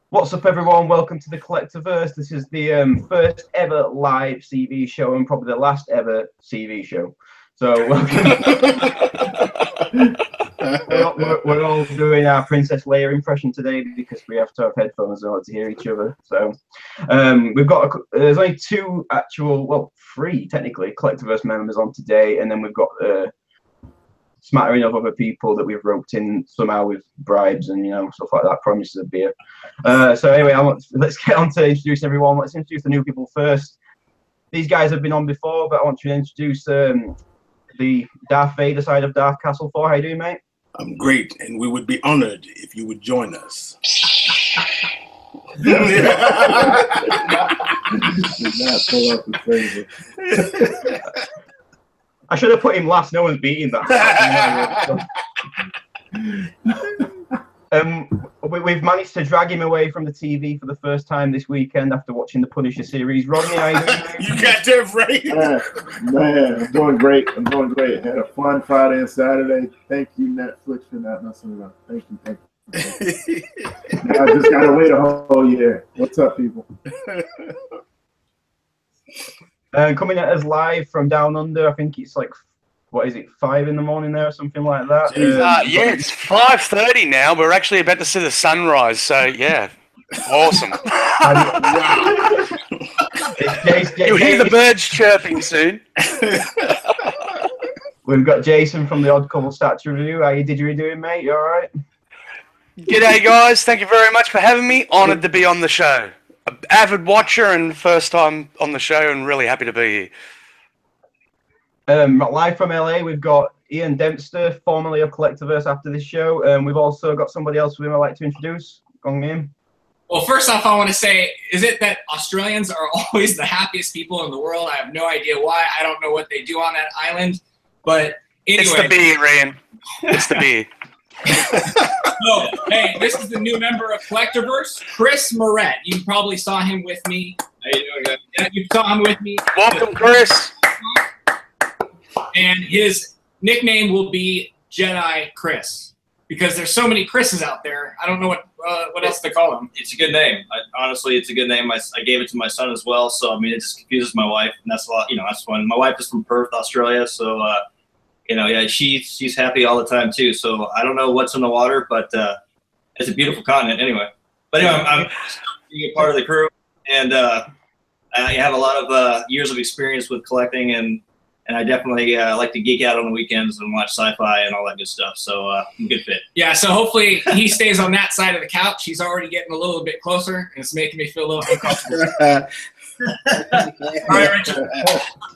What's up, everyone? Welcome to the Collectorverse. This is the first ever live CV show and probably the last ever CV show. So we're all doing our Princess Leia impression today because we have to have headphones in order to hear each other. So we've got there's only two actual, well, three technically Collectorverse members on today, and then we've got smattering of other people that we've roped in somehow with bribes and stuff like that, promises of beer. So anyway, let's get on to introducing everyone. Let's introduce the new people first. These guys have been on before, but I want to introduce the Darth Vader side of Darth Castle 4. How you doing, mate? I'm great, and we would be honored if you would join us. I should have put him last. No one's beating that. We've managed to drag him away from the TV for the first time this weekend after watching the Punisher series. Rodney, how you doing? You got that right. Man, I'm doing great. Had a fun Friday and Saturday. Thank you, Netflix, for not messing it up. Thank you. I just gotta wait a whole year. What's up, people? Coming at us live from down under, I think it's like, what is it, 5 in the morning there or something like that? Yeah, it's 5:30 now. We're actually about to see the sunrise, so yeah, awesome. You'll hear the birds chirping soon. We've got Jason from the Odd Couple Stats Review. How you doing, mate? You all right? G'day, guys. Thank you very much for having me. Honoured to be on the show. An avid watcher and first time on the show, and really happy to be here. Live from LA, we've got Ian Dempster, formerly of Collectorverse, after this show. We've also got somebody else with him I'd like to introduce. Go on, Ian. Well, first off, I want to say, is it that Australians are always the happiest people in the world? I have no idea why. I don't know what they do on that island. But anyway. It's the beer, Ian. It's the beer. So, hey, this is the new member of Collectorverse, Chris Moret. You probably saw him with me. How you doing, guys? Yeah, you saw him with me. Welcome, Chris. And his nickname will be Jedi Chris, because there's so many Chris's out there. I don't know what else to call him. It's a good name. Honestly, it's a good name. I gave it to my son as well, so I mean, it just confuses my wife, and that's a lot. That's fun. My wife is from Perth, Australia, so yeah, she's happy all the time too. So I don't know what's in the water, but it's a beautiful continent anyway. But anyway, I'm being a part of the crew, and I have a lot of years of experience with collecting, and I definitely like to geek out on the weekends and watch sci-fi and all that good stuff. So I'm a good fit. Yeah, so hopefully he stays on that side of the couch. He's already getting a little bit closer, and it's making me feel a little uncomfortable. All right, Richard.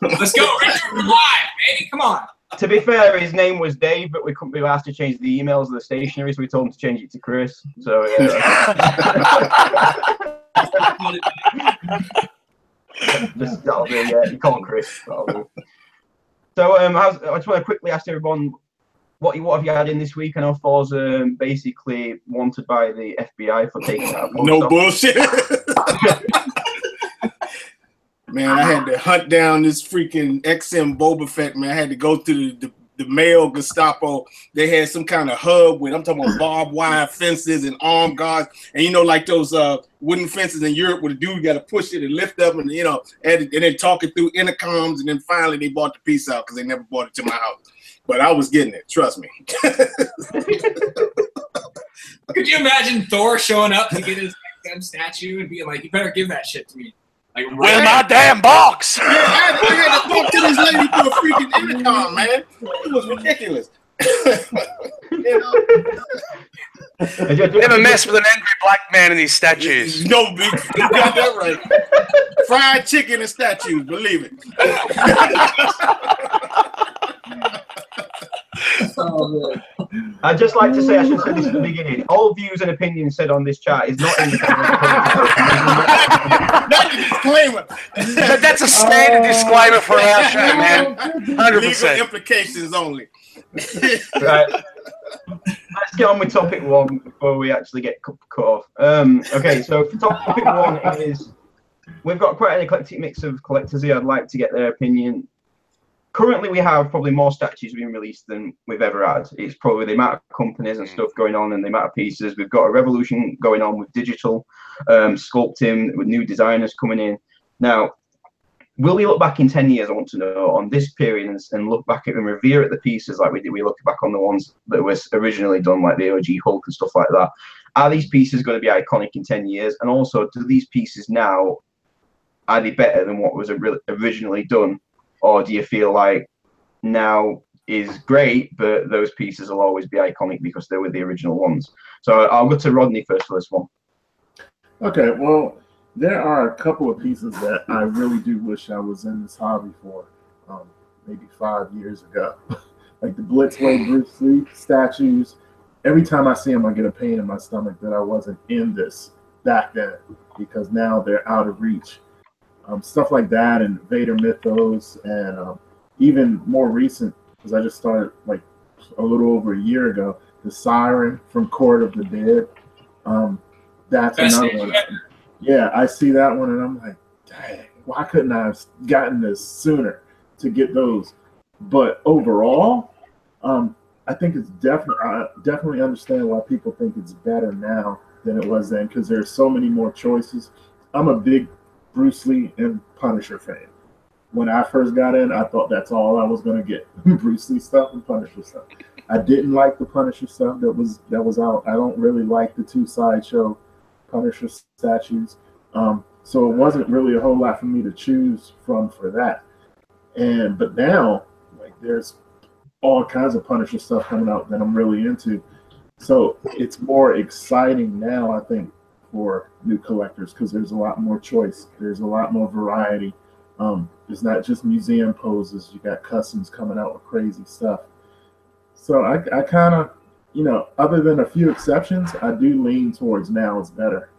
Let's go, Richard. We're live, baby. Come on. To be fair, his name was Dave, but we couldn't be asked to change the emails of the stationery, so we told him to change it to Chris. So that'll do. Yeah, you call him Chris. That'll do. So I just want to quickly ask everyone, what have you had in this week? I know Thor's basically wanted by the FBI for taking out. No bullshit. Man, I had to hunt down this freaking XM Boba Fett, man. I had to go through the male Gestapo. They had some kind of hub with, I'm talking about barbed wire fences and armed guards. And like those wooden fences in Europe where the dude got to push it and lift up and, and then talk it through intercoms. And then finally they bought the piece out because they never brought it to my house. But I was getting it, trust me. Could you imagine Thor showing up to get his XM statue and being like, you better give that shit to me? Like, where's my damn box? Yeah, I had to talk to this lady through a freaking intercom, man. It was ridiculous. Never mess with an angry black man in these statues. No, you got that right. Fried chicken and statues, believe it. Oh, I'd just like to say, I should say this at the beginning, all views and opinions said on this chat is not in the That's a disclaimer. That's a standard disclaimer for our show, man. 100%. Legal implications only. Right. Let's get on with topic one before we actually get cut off. Okay, so topic one is, we've got quite an eclectic mix of collectors here. I'd like to get their opinion currently we have probably more statues being released than we've ever had. It's probably the amount of companies and stuff going on and the amount of pieces. We've got a revolution going on with digital sculpting, with new designers coming in. Now, will we look back in 10 years, I want to know, on this period and look back at and revere at the pieces like we did? We look back on the ones that were originally done, like the OG Hulk and stuff like that. Are these pieces going to be iconic in 10 years? And also, do these pieces now, are they better than what was originally done? Or do you feel like now is great, but those pieces will always be iconic because they were the original ones? So I'll go to Rodney first for this one. Okay, well, there are a couple of pieces that I really do wish I was in this hobby for, maybe 5 years ago. Like the Blitzway Bruce Lee statues. Every time I see them, I get a pain in my stomach that I wasn't in this back then, because now they're out of reach. Stuff like that, and Vader Mythos, and even more recent, because I just started like a little over a year ago, the Siren from Court of the Dead. That's another one. Yeah, I see that one, and I'm like, dang, why couldn't I have gotten this sooner to get those? But overall, I think it's I definitely understand why people think it's better now than it was then, because there's so many more choices. I'm a big Bruce Lee and Punisher fan. When I first got in, I thought that's all I was going to get. Bruce Lee stuff and Punisher stuff. I didn't like the Punisher stuff that was out. I don't really like the 2 sideshow Punisher statues. So it wasn't really a whole lot for me to choose from for that. But now, like, there's all kinds of Punisher stuff coming out that I'm really into. So it's more exciting now, I think, for new collectors, because there's a lot more choice. There's a lot more variety. It's not just museum poses. You got customs coming out with crazy stuff. So I kind of, other than a few exceptions, I do lean towards now is better.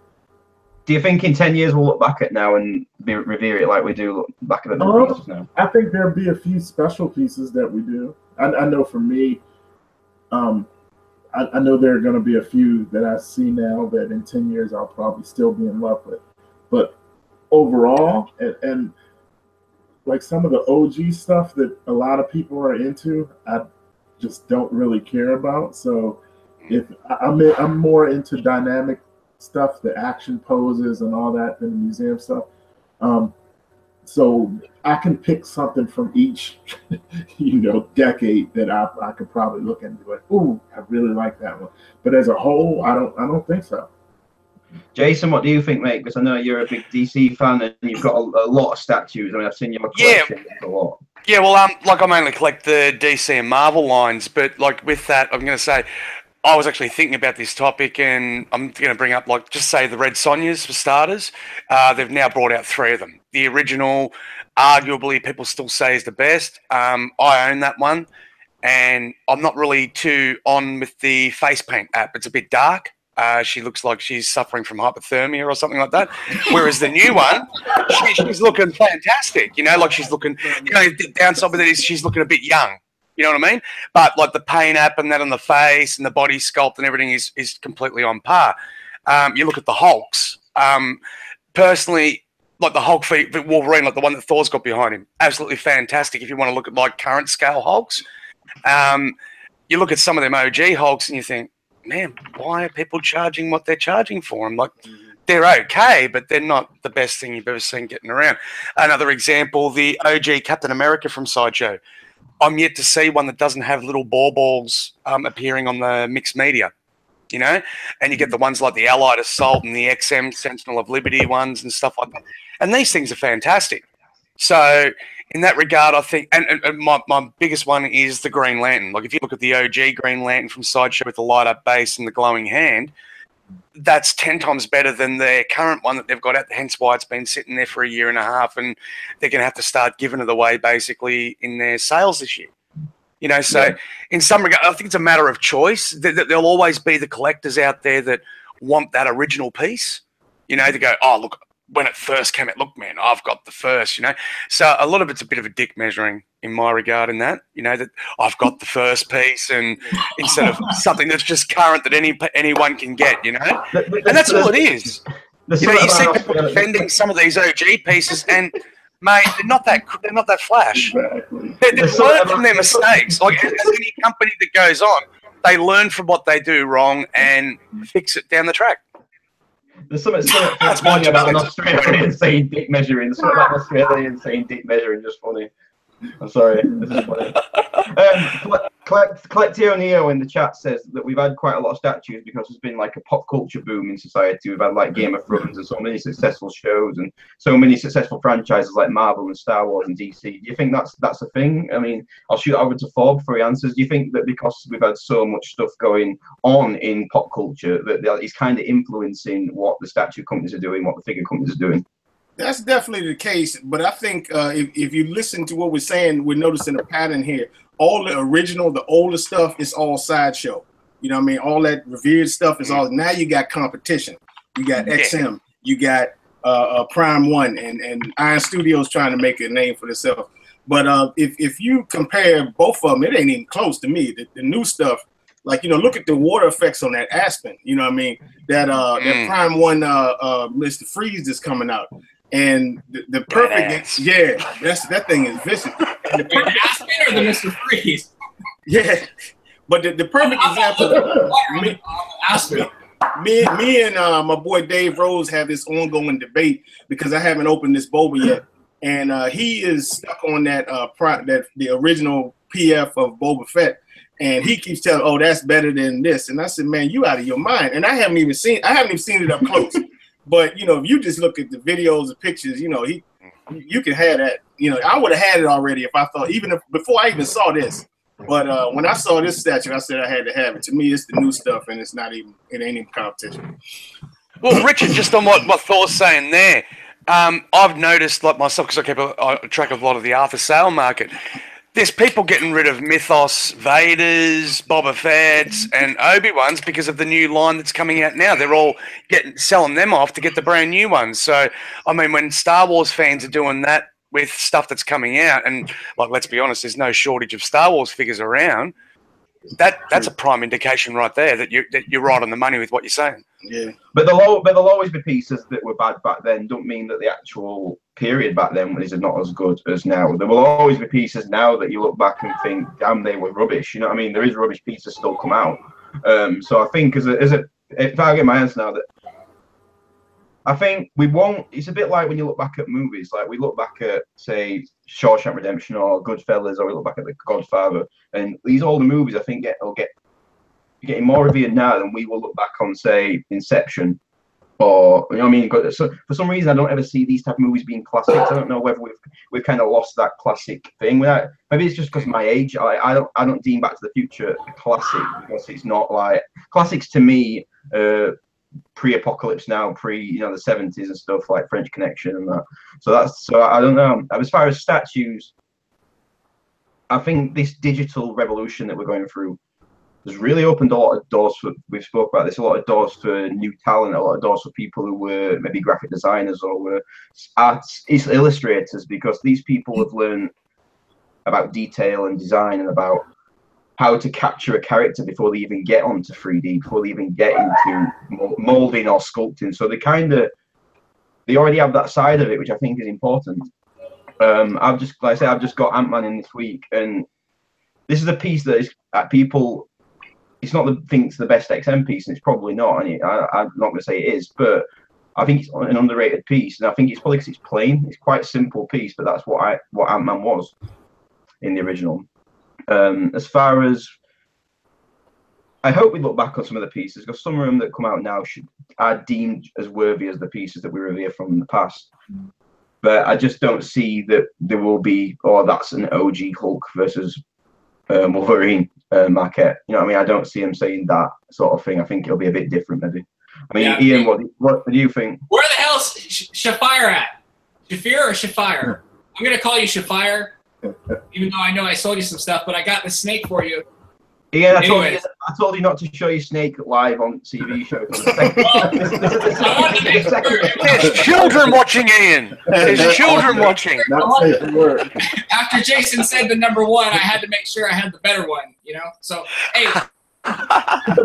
Do you think in 10 years we'll look back at now and revere it like we do look back at the pieces now? I think there'll be a few special pieces that we do. I know for me, I know there are going to be a few that I see now that in 10 years I'll probably still be in love with. But overall, and like some of the OG stuff that a lot of people are into, I just don't really care about. So if I'm more into dynamic stuff, the action poses and all that, than the museum stuff. So I can pick something from each, decade that I could probably look and be like, ooh, I really like that one. But as a whole, I don't think so. Jason, what do you think, mate? Because I know you're a big DC fan and you've got a lot of statues. I mean, I've seen your collection a lot. Yeah, well, I mainly collect the DC and Marvel lines, but like with that, I'm going to say, I was actually thinking about this topic, and I'm going to bring up, like, just say the Red Sonjas for starters. They've now brought out 3 of them. The original, arguably, people still say is the best. I own that one, and I'm not really too on with the face paint app. It's a bit dark. She looks like she's suffering from hypothermia or something like that. Whereas the new one, she's looking fantastic. Like she's looking, the downside with it is she's looking a bit young. You know what I mean? But like the paint app and that on the face and the body sculpt and everything is completely on par. You look at the Hulks. Personally, like the Hulk for Wolverine, like the one that Thor's got behind him, absolutely fantastic. If you want to look at like current scale Hulks, you look at some of them OG Hulks and you think, man, why are people charging what they're charging for them? Like, they're okay, but they're not the best thing you've ever seen getting around. Another example, the OG Captain America from Sideshow. I'm yet to see one that doesn't have little balls appearing on the mixed media, and you get the ones like the Allied Assault and the XM Sentinel of Liberty ones and stuff like that. And these things are fantastic. So in that regard, I think, and my biggest one is the Green Lantern. Like if you look at the OG Green Lantern from Sideshow with the light up base and the glowing hand, that's 10 times better than their current one that they've got out. Hence why it's been sitting there for a year and a half, and they're going to have to start giving it away basically in their sales this year. So in some regard, I think it's a matter of choice. There'll always be the collectors out there that want that original piece, to go, oh, look, when it first came out, look, man, I've got the first, So a lot of it's a bit of a dick measuring in my regard in that, that I've got the first piece, and instead of something that's just current that anyone can get, and that's all it is. You see people defending some of these OG pieces, and mate, they're not that flash. Exactly. They learn from their mistakes. Like as any company that goes on, they learn from what they do wrong and fix it down the track. There's something funny about an Australian saying dick measuring. There's something about an Australian saying dick measuring just funny. I'm sorry. This is funny. Collectio Neo in the chat says that we've had quite a lot of statues because there's been like a pop culture boom in society. We've had like Game of Thrones and so many successful shows and so many successful franchises like Marvel and Star Wars and DC. Do you think that's a thing? I mean, I'll shoot over to Fob before he answers. Do you think that because we've had so much stuff going on in pop culture that it's kind of influencing what the statue companies are doing, what the figure companies are doing? That's definitely the case, but I think if you listen to what we're saying, we're noticing a pattern here. All the original, the older stuff is all sideshow. You know what I mean? All that revered stuff is all. Now you got competition. You got XM. You got Prime One, and Iron Studios trying to make a name for themselves. But if you compare both of them, it ain't even close to me. The new stuff, like, you know, look at the water effects on that Aspen. You know what I mean? That Prime One Mr. Freeze is coming out. And the perfect, that thing is vicious. And the Aspen or the Mr. Freeze? Yeah, but the perfect example. Aspen. Me and my boy Dave Rose have this ongoing debate because I haven't opened this boba yet, and he is stuck on the original PF of Boba Fett, and he keeps telling, "Oh, that's better than this," and I said, "Man, you out of your mind!" And I haven't even seen it up close. But, you know, if you just look at the videos and pictures, you know, you can have that. You know, I would have had it already if I thought, before I even saw this. But when I saw this statue, I said I had to have it. To me, it's the new stuff, and it ain't even competition. Well, Richard, just on what Thor's saying there, I've noticed, like myself, because I keep a track of a lot of the after sale market. There's people getting rid of Mythos, Vaders, Boba Fett's, and Obi-Wans because of the new line that's coming out now. They're all selling them off to get the brand new ones. So, I mean, when Star Wars fans are doing that with stuff that's coming out, and, like, let's be honest, there's no shortage of Star Wars figures around, that's a prime indication right there that you're right on the money with what you're saying. Yeah, but there'll always be pieces that were bad back then. Don't mean that the actual period back then is not as good as now. There will always be pieces now that you look back and think, damn, they were rubbish. You know what I mean? There is rubbish pieces still come out. So I think if I get my answer now, that I think we won't. It's a bit like when you look back at movies. Like we look back at, say, Shawshank Redemption or Goodfellas, or we look back at The Godfather, and these older movies, I think, will get getting more revered now than we will look back on, say, Inception, or, you know what I mean? So for some reason, I don't ever see these type of movies being classics. I don't know whether we've kind of lost that classic thing. Maybe it's just because of my age. I don't deem Back to the Future a classic because it's not like classics to me. Pre-apocalypse now, the 70s and stuff like French Connection and that. So I don't know. As far as statues, I think this digital revolution that we're going through has really opened a lot of doors for. We've spoke about this. A lot of doors for new talent. A lot of doors for people who were maybe graphic designers or were illustrators, because these people have learned about detail and design and about how to capture a character before they even get onto 3D, before they even get into molding or sculpting. So they already have that side of it, which I think is important. I've just got Ant-Man in this week, and this is a piece that is people. It's not thinks the best XM piece, and it's probably not. And I'm not going to say it is, but I think it's an underrated piece, and I think it's probably because it's plain. It's quite a simple piece, but that's what Ant-Man was in the original. As far as, I hope we look back on some of the pieces, because some of them that come out now are deemed as worthy as the pieces that we revere from the past. But I just don't see that there will be, that's an OG Hulk versus Wolverine Marquette. You know what I mean? I don't see him saying that sort of thing. I think it'll be a bit different, maybe. I mean, yeah, Ian, what do you think? Where the hell's Shafire at? Shafir or Shafire? I'm going to call you Shafire, even though I know I sold you some stuff, but I got the snake for you. Yeah, I told you not to show your snake live on CV Show. There's children watching, Ian. There's children watching. After Jason said the number one, I had to make sure I had the better one, you know? So, hey,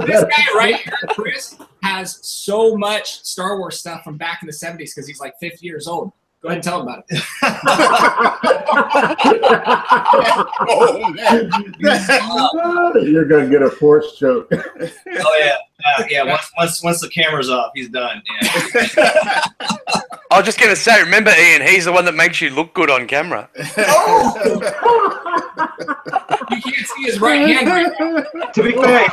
this guy right here, Chris, has so much Star Wars stuff from back in the 70s because he's like 50 years old. Go ahead and tell them about it. Oh man, You're gonna get a force choke. Oh yeah. Once the camera's off, he's done. Yeah. I was just going to say, remember, Ian, he's the one that makes you look good on camera. You can't see his right hand right now. To be fair,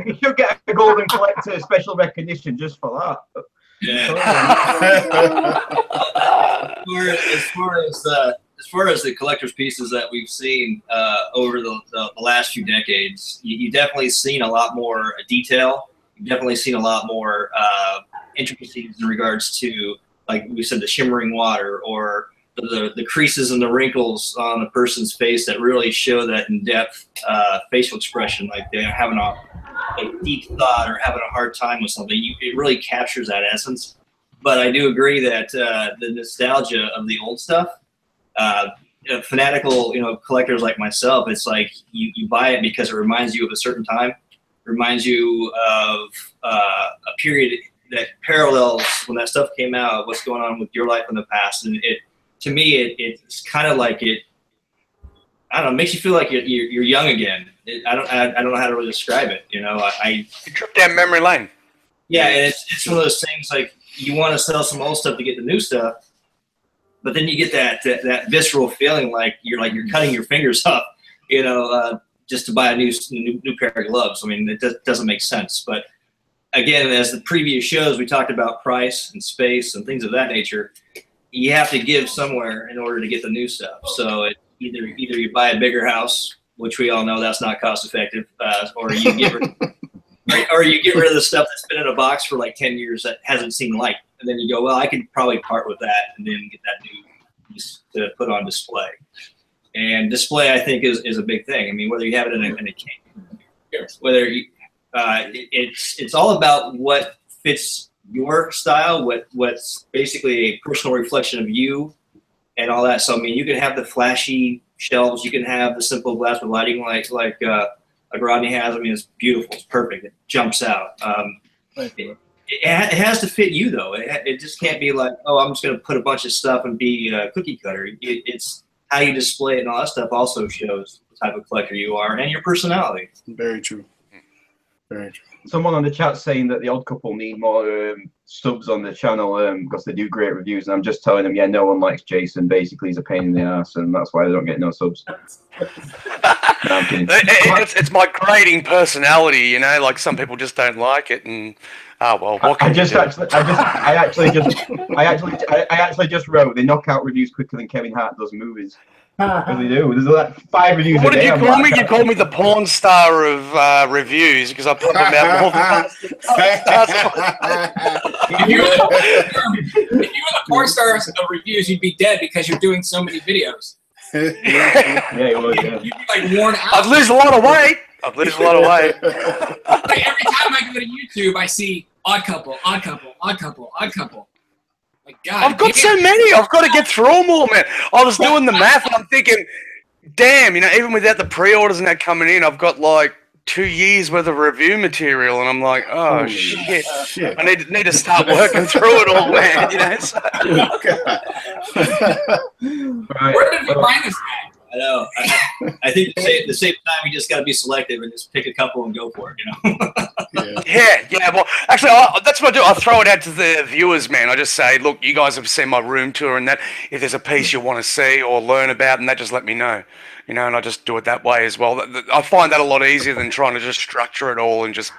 you should get a Golden Collector special recognition just for that. Yeah. As far as the collector's pieces that we've seen over the last few decades, you definitely seen a lot more detail. You've definitely seen a lot more intricacies in regards to, like we said, the shimmering water or the creases and the wrinkles on a person's face that really show that in-depth facial expression, like they're having a deep thought or having a hard time with something. It really captures that essence. But I do agree that the nostalgia of the old stuff, fanatical, collectors like myself, it's like you buy it because it reminds you of a certain time, reminds you of a period that parallels when that stuff came out, what's going on with your life in the past. And to me, it's kind of like I don't know, it makes you feel like you're young again. I don't know how to really describe it. You trip down memory lane. Yeah, and it's one of those things like you want to sell some old stuff to get the new stuff, but then you get that visceral feeling like you're cutting your fingers off, just to buy a new pair of gloves. I mean, it doesn't make sense. But again, as the previous shows, we talked about price and space and things of that nature. You have to give somewhere in order to get the new stuff. So either you buy a bigger house, which we all know that's not cost effective, or you get rid of the stuff that's been in a box for like 10 years that hasn't seen light, and then you go, well, I could probably part with that and then get that new piece to put on display. And display, I think, is a big thing. I mean, whether you have it in a case, whether it's all about what fits your style, what's basically a personal reflection of you and all that. So I mean, you can have the flashy shelves, you can have the simple glass with lighting like Rodney has. I mean, it's beautiful, it's perfect, it jumps out. It has to fit you though. It just can't be like, oh, I'm just going to put a bunch of stuff and be a cookie cutter. It's how you display it and all that stuff also shows the type of collector you are and your personality. Very true. Very true. Someone on the chat saying that the Odd Couple need more subs on the channel because they do great reviews, and I'm just telling them, yeah, no one likes Jason. Basically, he's a pain in the ass, and that's why they don't get no subs. No, I'm kidding. It's my grating personality, like some people just don't like it, and well, what can I actually just wrote they knock out reviews quicker than Kevin Hart does movies. Really do. There's like 5 reviews. What did you call me? You called me the porn star of reviews because I put them out more than If you were the porn stars of reviews, you'd be dead because you're doing so many videos. Yeah, it was. Yeah. You'd be like worn out. I'd lose a lot of weight. Like every time I go to YouTube, I see Odd Couple, Odd Couple, Odd Couple, Odd Couple. Like, God, I've got so many. I've got to get through them all, man. I was doing the math and I'm thinking, damn, even without the pre-orders and that coming in, I've got like 2 years worth of review material, and I'm like, oh shit. I need to start working through it all, man. So. Right. Where did we find this guy? I know. I think at the same time, you just got to be selective and just pick a couple and go for it, Yeah. Well, actually, that's what I do. I throw it out to the viewers, man. I just say, look, you guys have seen my room tour, and that if there's a piece you want to see or learn about, and that, just let me know, and I just do it that way as well. I find that a lot easier than trying to just structure it all and just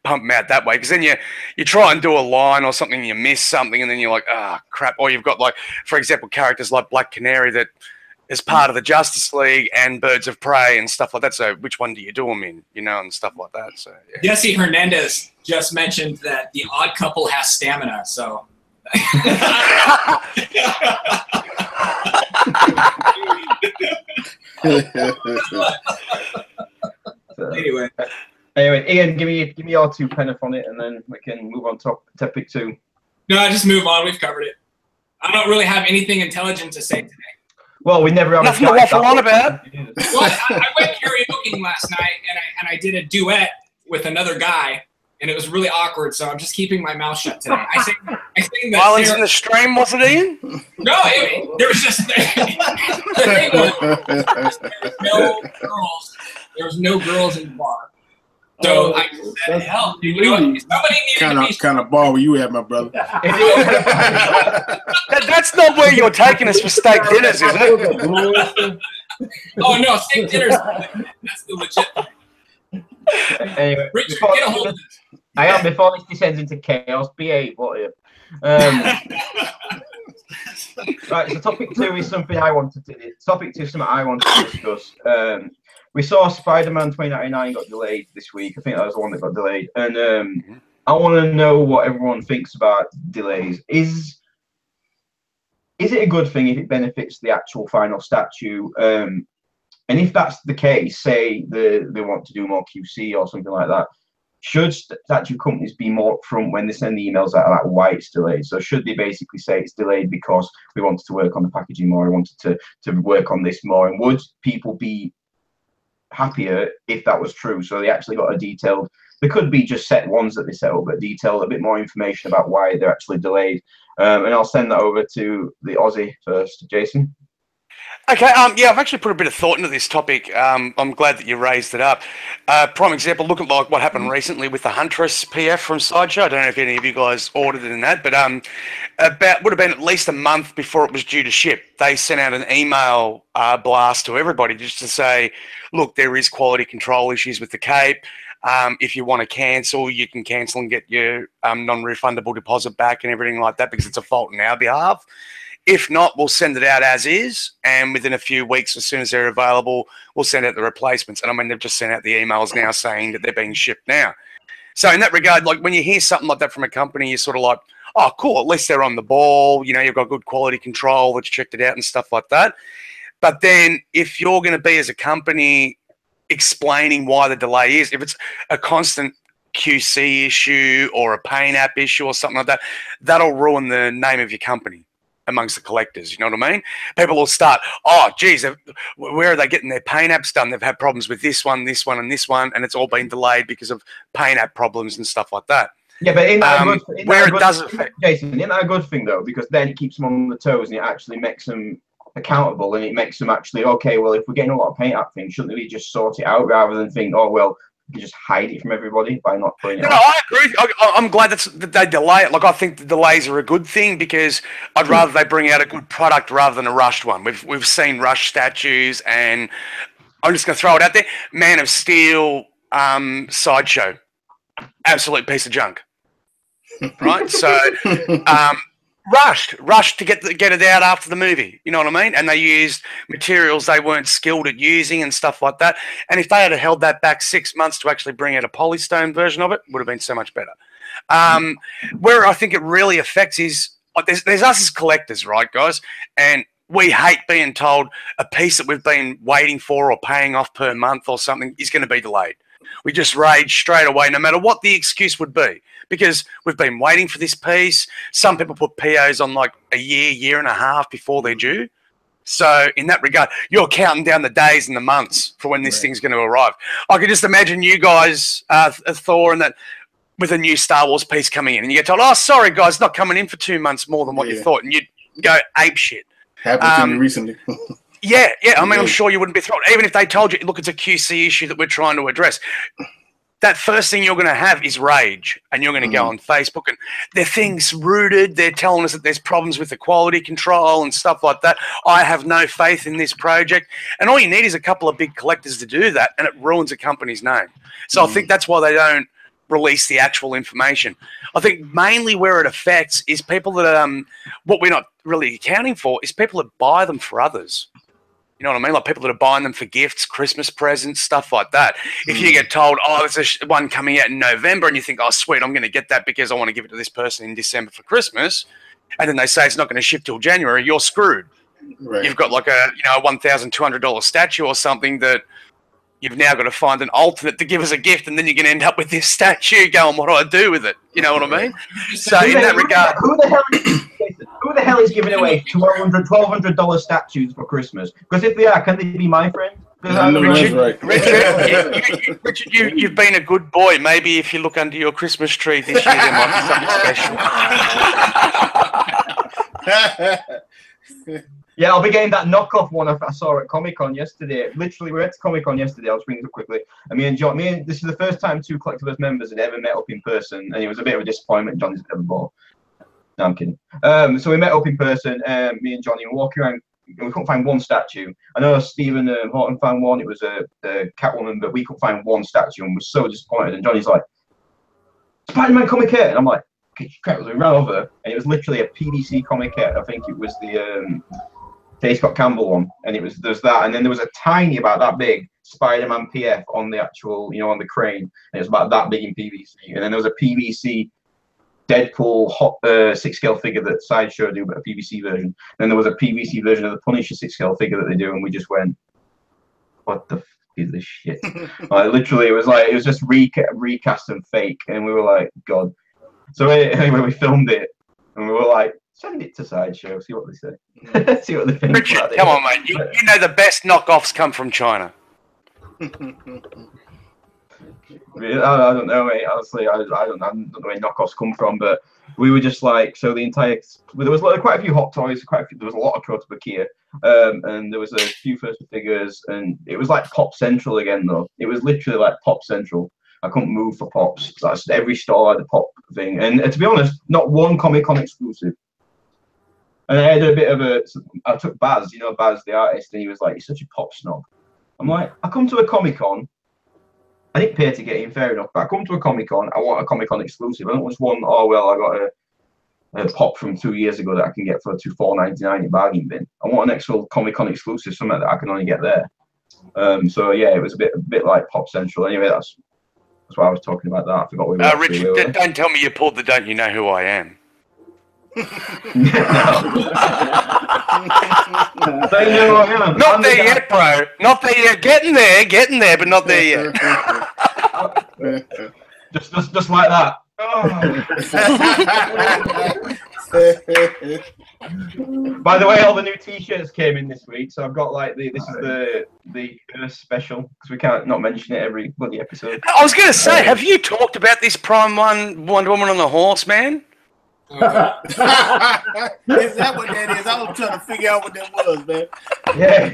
pump them out that way, because then you try and do a line or something, you miss something, and then you're like, crap. Or you've got, like, for example, characters like Black Canary that is part of the Justice League and Birds of Prey and stuff like that. So which one do you do them in, and stuff like that. So yeah. Jesse Hernandez just mentioned that the Odd Couple has stamina. So Anyway, Ian, give me your 2 pence on it, and then we can move on to topic 2. No, just move on. We've covered it. I don't really have anything intelligent to say today. Well, we never have nothing to waffle on about. Well, I went karaokeing last night, and I did a duet with another guy, and it was really awkward. So I'm just keeping my mouth shut today. I I think that Violence in the stream, was it, Ian? No, there was just the thing was, there was no girls in the bar. So I said, hell, you know, somebody needed to be kind of bar where you at, my brother? That's not where you're taking us for steak dinners, is it? Oh no, steak dinners. That's the legit thing. Anyway, Richard, before, get a hold of this. I am before this descends into chaos. Behave, what are you? Right, so topic 2 is something I wanted to. Topic 2 is something I wanted to discuss. We saw Spider-Man 2099 got delayed this week. I think that was the one that got delayed, and I want to know what everyone thinks about delays. Is it a good thing if it benefits the actual final statue? And if that's the case, say they want to do more QC or something like that, should statue companies be more upfront when they send the emails out about why it's delayed? So should they basically say it's delayed because we wanted to work on the packaging more, we wanted to work on this more? And would people be happier if that was true? So they actually got a detailed, there could be just set ones that they set up, but detailed, a bit more information about why they're actually delayed. And I'll send that over to the Aussie first. Jason? Okay, yeah, I've actually put a bit of thought into this topic. I'm glad that you raised it up. Prime example, look at like what happened recently with the Huntress PF from Sideshow. I don't know if any of you guys ordered it in that, but about would have been at least a month before it was due to ship. They sent out an email blast to everybody just to say, look, there is quality control issues with the cape. If you want to cancel, you can cancel and get your non-refundable deposit back and everything like that because it's a fault on our behalf. If not, we'll send it out as is, and within a few weeks, as soon as they're available, we'll send out the replacements. And I mean, they've just sent out the emails now saying that they're being shipped now. So in that regard, like when you hear something like that from a company, you're sort of like, oh, cool, at least they're on the ball. You know, you've got good quality control that's checked it out and stuff like that. But then if you're going to be as a company explaining why the delay is, if it's a constant QC issue or a paint app issue or something like that, that'll ruin the name of your company amongst the collectors, you know what I mean? People will start, oh, geez, where are they getting their paint apps done? They've had problems with this one, and this one, and it's all been delayed because of paint app problems and stuff like that. Yeah, but isn't that does affect Jason, isn't that a good thing though? Because then it keeps them on the toes and it actually makes them accountable, and it makes them actually, okay, well, if we're getting a lot of paint app things, shouldn't we just sort it out rather than think, oh, well, you just hide it from everybody by not putting it. No, I agree. I'm glad that they delay it. Like, I think the delays are a good thing because I'd rather they bring out a good product rather than a rushed one. We've seen rushed statues, and I'm just going to throw it out there. Man of Steel, Sideshow, absolute piece of junk. Right? So, rushed to get it out after the movie, you know what I mean? And they used materials they weren't skilled at using and stuff like that. And if they had held that back 6 months to actually bring out a polystone version of it, would have been so much better. Where I think it really affects is there's us as collectors, right, guys? And we hate being told a piece that we've been waiting for or paying off per month or something is going to be delayed. We just rage straight away, no matter what the excuse would be, because we've been waiting for this piece. Some people put POs on like a year and a half before they're due. So in that regard, you're counting down the days and the months for when this thing's going to arrive. I could just imagine you guys, Thor, and that with a new Star Wars piece coming in, and you get told, "Oh, sorry, guys, not coming in for 2 months more than what you thought," and you'd go ape shit. Happened to me recently. Yeah. I mean, I'm sure you wouldn't be thrilled. Even if they told you, look, it's a QC issue that we're trying to address. That first thing you're going to have is rage, and you're going to go on Facebook, and their thing's rooted. They're telling us that there's problems with the quality control and stuff like that. I have no faith in this project. And all you need is a couple of big collectors to do that, and it ruins a company's name. So I think that's why they don't release the actual information. I think mainly where it affects is people that, what we're not really accounting for is people that buy them for others. You know what I mean? Like people that are buying them for gifts, Christmas presents, stuff like that. If you get told, oh, there's one coming out in November, and you think, oh, sweet, I'm going to get that because I want to give it to this person in December for Christmas, and then they say it's not going to ship till January, you're screwed. Right. You've got like a $1,200 statue or something that you've now got to find an alternate to give us a gift, and then you're going to end up with this statue going, what do I do with it? You know what I mean? So in that regard... Who the hell is giving away $1,200 statues for Christmas? Because if they are, can they be my friend? Richard, you've been a good boy. Maybe if you look under your Christmas tree this year, there might be something special. Yeah, I'll be getting that knockoff one I saw at Comic-Con yesterday. Literally, we went to Comic-Con yesterday. I'll just bring it up quickly. And this is the first time two Collectibles members had ever met up in person, and it was a bit of a disappointment. Johnny's never bought. No, I'm kidding. So we met up in person, me and Johnny, and walking around. We couldn't find one statue. I know Stephen Horton found one. It was a Catwoman, but we couldn't find one statue, and we're so disappointed. And Johnny's like, "Spider-Man comic here," and I'm like, "Okay, crap!" We ran over, and it was literally a PVC comic here. I think it was the J. Scott Campbell one, and there's that, and then there was a tiny, about that big, Spider-Man PF on the actual, on the crane, and it was about that big in PVC, and then there was a PVC Deadpool 6-scale figure that Sideshow do, but a PVC version. Then there was a PVC version of the Punisher 6-scale figure that they do, and we just went, "What the f is this shit?" Literally, it was just recast and fake, and we were like, "God." So anyway, we filmed it, and we were like, "Send it to Sideshow, see what they say." See what they think. Richard, come on, mate. You know the best knockoffs come from China. I don't know, mate. Honestly, I don't know where knockoffs come from, but we were just like, so the entire, there was quite a few hot toys, there was a lot of Kotobukiya, and there was a few first figures, and it was like Pop Central again, though. It was literally like Pop Central. I couldn't move for Pops. That's every store had a Pop thing, and to be honest, not one Comic-Con exclusive. And I had a bit of I took Baz, Baz the artist, and he was like, "You're such a Pop snob." I'm like, I come to a Comic-Con. I didn't pay to get in, fair enough, but I come to a Comic-Con, I want a Comic-Con exclusive. I don't just want, "Oh, well, I got a Pop from 2 years ago that I can get for $4.99 in bargain bin." I want an actual Comic-Con exclusive, something that I can only get there. So yeah, it was a bit like Pop Central. Anyway, that's why I was talking about that. I forgot we were. Richard, don't tell me you pulled the "Don't You Know Who I Am." Not there yet, bro. Not there yet. Getting there, but not there yet. just like that. Oh. By the way, all the new T-shirts came in this week, so I've got this is the Earth special, because we can't not mention it every bloody episode. I was going to say, have you talked about this Prime Wonder Woman on the horse, man? Is that what that is? I was trying to figure out what that was, man. Yeah,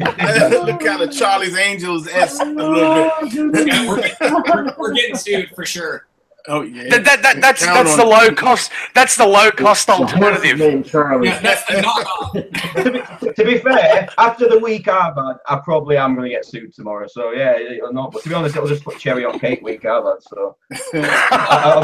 the kind of Charlie's Angels-esque a little bit. Yeah, we're getting sued for sure. Oh yeah, that's the low cost. That's the low cost alternative. Name Charlie. Yeah, that's the knockoff. To be fair, after the week I've had, I probably am going to get sued tomorrow. So yeah, or not. But to be honest, it'll just put cherry on cake week I've had. So I've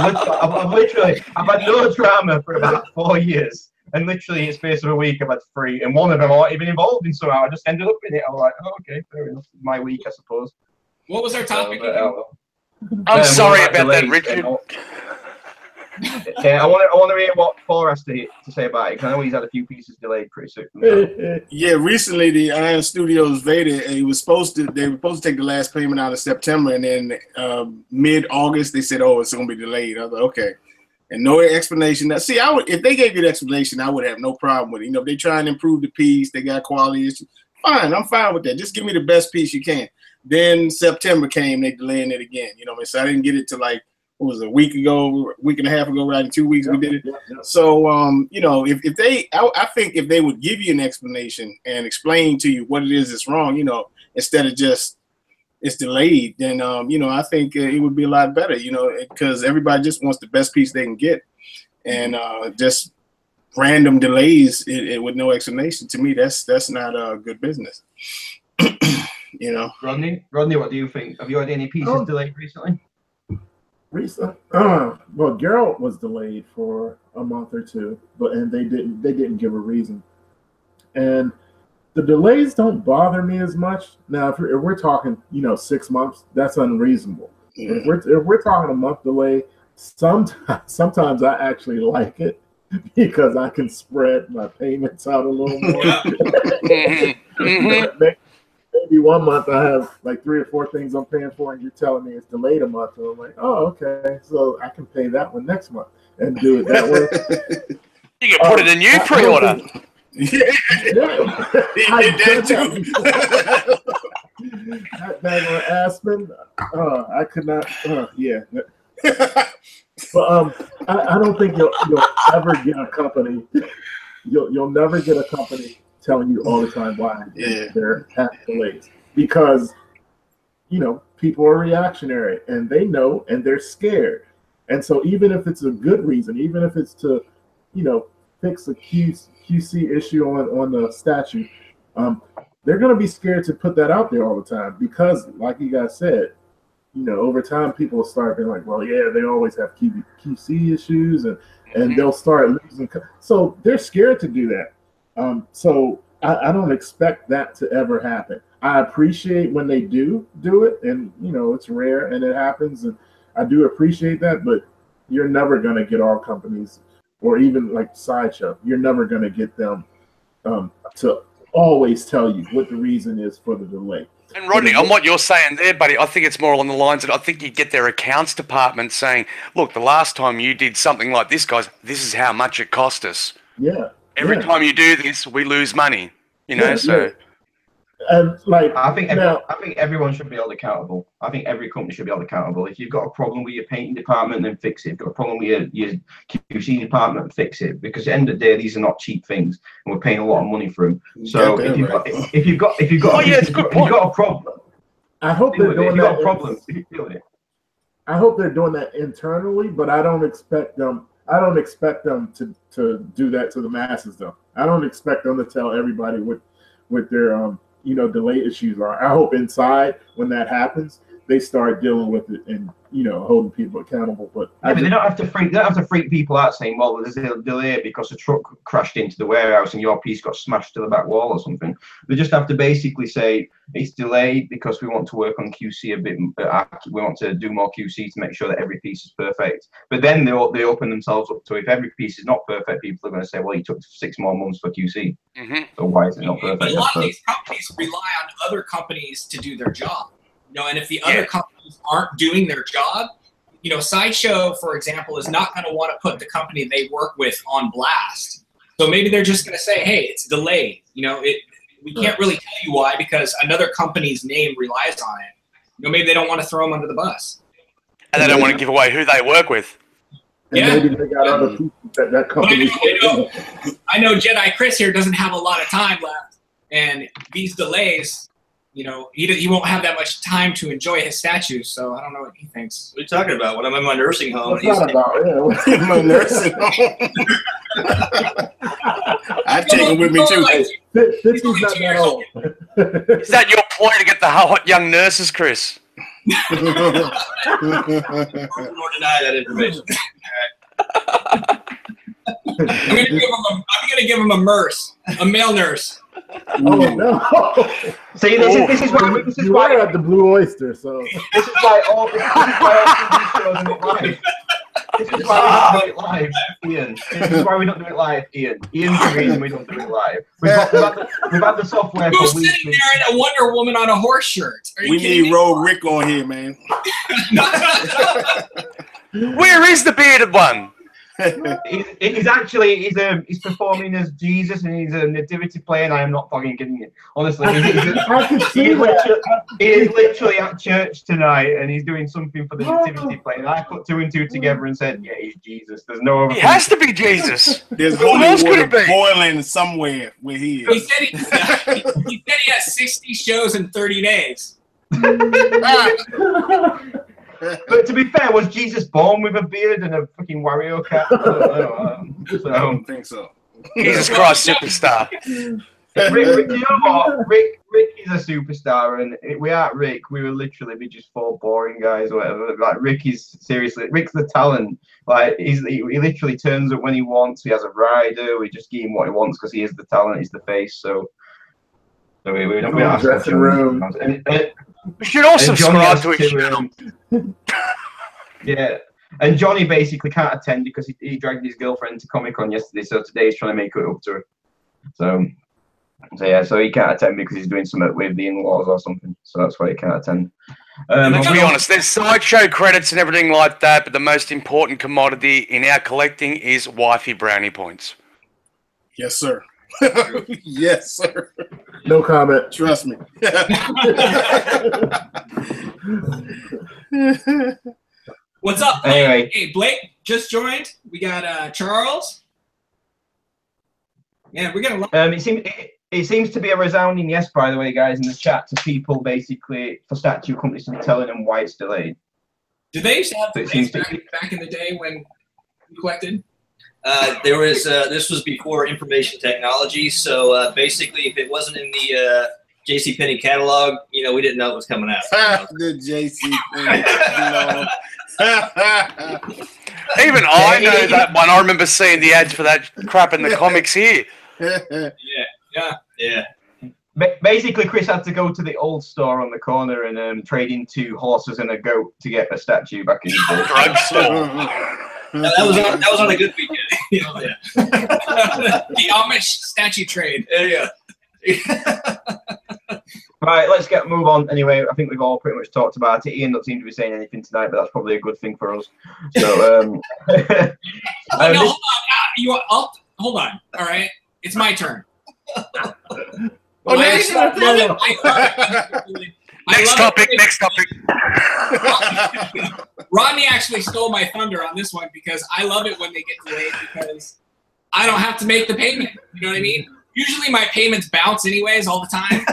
had no drama for about 4 years, and literally in the space of a week I've had 3, and one of them I wasn't even involved in somehow. I just ended up in it. I was like, "Oh, okay, fair enough. My week, I suppose." What was our topic? I'm sorry about that, Richard. Yeah, I want to hear what Thor has to say about it, because I know he's had a few pieces delayed pretty soon. Yeah, recently the Iron Studios Vader, they were supposed to take the last payment out of September, and then mid-August they said, "Oh, it's going to be delayed." I was like, okay, and no explanation. Now, see, if they gave you the explanation, I would have no problem with it. If they try and improve the piece, they got quality issues. Fine, I'm fine with that. Just give me the best piece you can. Then September came, they delaying it again. So I didn't get it to what was it, a week and a half ago, right? In 2 weeks we did it. So if they, I think if they would give you an explanation and explain to you what it is that's wrong, instead of just it's delayed, then I think it would be a lot better, because everybody just wants the best piece they can get, and just random delays with no explanation. To me, that's not a good business. Rodney, what do you think? Have you had any pieces delayed recently? Well, Geralt was delayed for a month or two, and they didn't give a reason. And the delays don't bother me as much. Now, if we're talking, 6 months, that's unreasonable. Yeah. If we're talking a month delay, sometimes I actually like it, because I can spread my payments out a little more. Maybe 1 month I have 3 or 4 things I'm paying for, and you're telling me it's delayed a month, and I'm like, "Oh, okay, so I can pay that one next month and do it that way." You can put it in new pre-order. I did that too. That on Aspen, I could not. Yeah. But I don't think you'll ever get a company You'll never get a company telling you all the time why they're having delays, because people are reactionary and they know and they're scared. And so even if it's a good reason, even if it's to fix a QC issue on the statute, they're going to be scared to put that out there all the time, because like you guys said, over time people will start being like, well, yeah, they always have QC issues, and they'll start losing. So they're scared to do that. So I don't expect that to ever happen. I appreciate when they do it, and it's rare and it happens, and I do appreciate that. But you're never going to get all companies, or even like Sideshow, you're never going to get them to always tell you what the reason is for the delay. And Rodney, on what you're saying there, buddy, I think it's more along the lines that I think you get their accounts department saying, look, the last time you did something like this, guys, this is how much it cost us. Yeah. Every time you do this, we lose money. So. Yeah. And I think everyone should be held accountable. I think every company should be held accountable. If you've got a problem with your painting department, then fix it. If you've got a problem with your QC department, fix it. Because at the end of the day, these are not cheap things, and we're paying a lot of money for them. So if you've got a problem, I hope they're doing that. I hope they're doing that internally, but I don't expect them. To do that to the masses, though. I don't expect them to tell everybody what their delay issues are. I hope inside, when that happens, they start dealing with it and holding people accountable. But they don't have to freak people out saying, well, there's a delay because a truck crashed into the warehouse and your piece got smashed to the back wall or something. They just have to basically say it's delayed because we want to work on QC a bit. We want to do more QC to make sure that every piece is perfect. But then they open themselves up to, if every piece is not perfect, people are going to say, well, you took 6 more months for QC. So why is it not perfect? But a lot of these companies rely on other companies to do their job. And if the other companies aren't doing their job, Sideshow, for example, is not going to want to put the company they work with on blast. So maybe they're just going to say, hey, it's delayed. We can't really tell you why, because another company's name relies on it. Maybe they don't want to throw them under the bus. And they don't want to give away who they work with. And maybe they got other people that company. I know Jedi Chris here doesn't have a lot of time left, and these delays, he won't have that much time to enjoy his statues. So I don't know what he thinks. What are you talking about? When I'm in my nursing home, In my nursing home. I've taken with me too. 50's not that old. Is that your ploy to get the hot young nurses, Chris? Nor deny that information. I'm gonna give him a nurse, a male nurse. Oh no! See, this is why you're at the Blue Oyster. So this is why all TV shows are not live. This is why we don't do it live, Ian. This is why we don't do it live, Ian. Ian's the reason we don't do it live. We've had the software for Who's weeks. sitting there in a Wonder Woman on a horse shirt? We need Road Rick on here, man. Where is the bearded one? He's performing as Jesus, and he's a nativity play, and I am not fucking kidding you. Honestly, he's literally at church tonight, and he's doing something for the nativity play. And I put 2 and 2 together and said, yeah, he's Jesus. There's no other. He has to be Jesus. There's holy water boiling somewhere where he is. He said he has 60 shows in 30 days. But to be fair, was Jesus born with a beard and a fucking Wario cap? I don't think so. Jesus Christ, superstar. Rick, you know what? Rick is a superstar, and without Rick, we would literally be just 4 boring guys or whatever. Like Rick's the talent. Like he literally turns up when he wants. He has a rider. We just give him what he wants because he is the talent. He's the face. So we don't have dressing room. We should all subscribe to his channel. Yeah, and Johnny basically can't attend because he dragged his girlfriend to Comic-Con yesterday, so today he's trying to make it up to her. So he can't attend because he's doing something with the in-laws or something, so that's why he can't attend. Let's be honest, there's sideshow credits and everything like that, but the most important commodity in our collecting is wifey brownie points. Yes, sir. Yes, sir. No comment. Trust me. What's up, Blake? Anyway. Hey, Blake just joined. We got Charles. Yeah, we're gonna. It seems to be a resounding yes, by the way, guys, in the chat to people basically for statue companies to be telling them why it's delayed. Did they used to have delays back in the day when you collected? There was this was before information technology, so basically, if it wasn't in the JCPenney catalog, you know, we didn't know it was coming out. The JCPenney catalog. Even I know that one. I remember seeing the ads for that crap in the comics here. Yeah. Basically, Chris had to go to the old store on the corner and trade in 2 horses and a goat to get a statue back in his day. Drugstore. That was on a good weekend. Yeah. The Amish statue trade. Yeah. Right, let's move on. Anyway, I think we've all pretty much talked about it. Ian doesn't seem to be saying anything tonight, but that's probably a good thing for us. So, no, hold on. All right, it's my turn. Next topic. Rodney actually stole my thunder on this one because I love it when they get delayed because I don't have to make the payment. You know what I mean? Usually my payments bounce anyways all the time.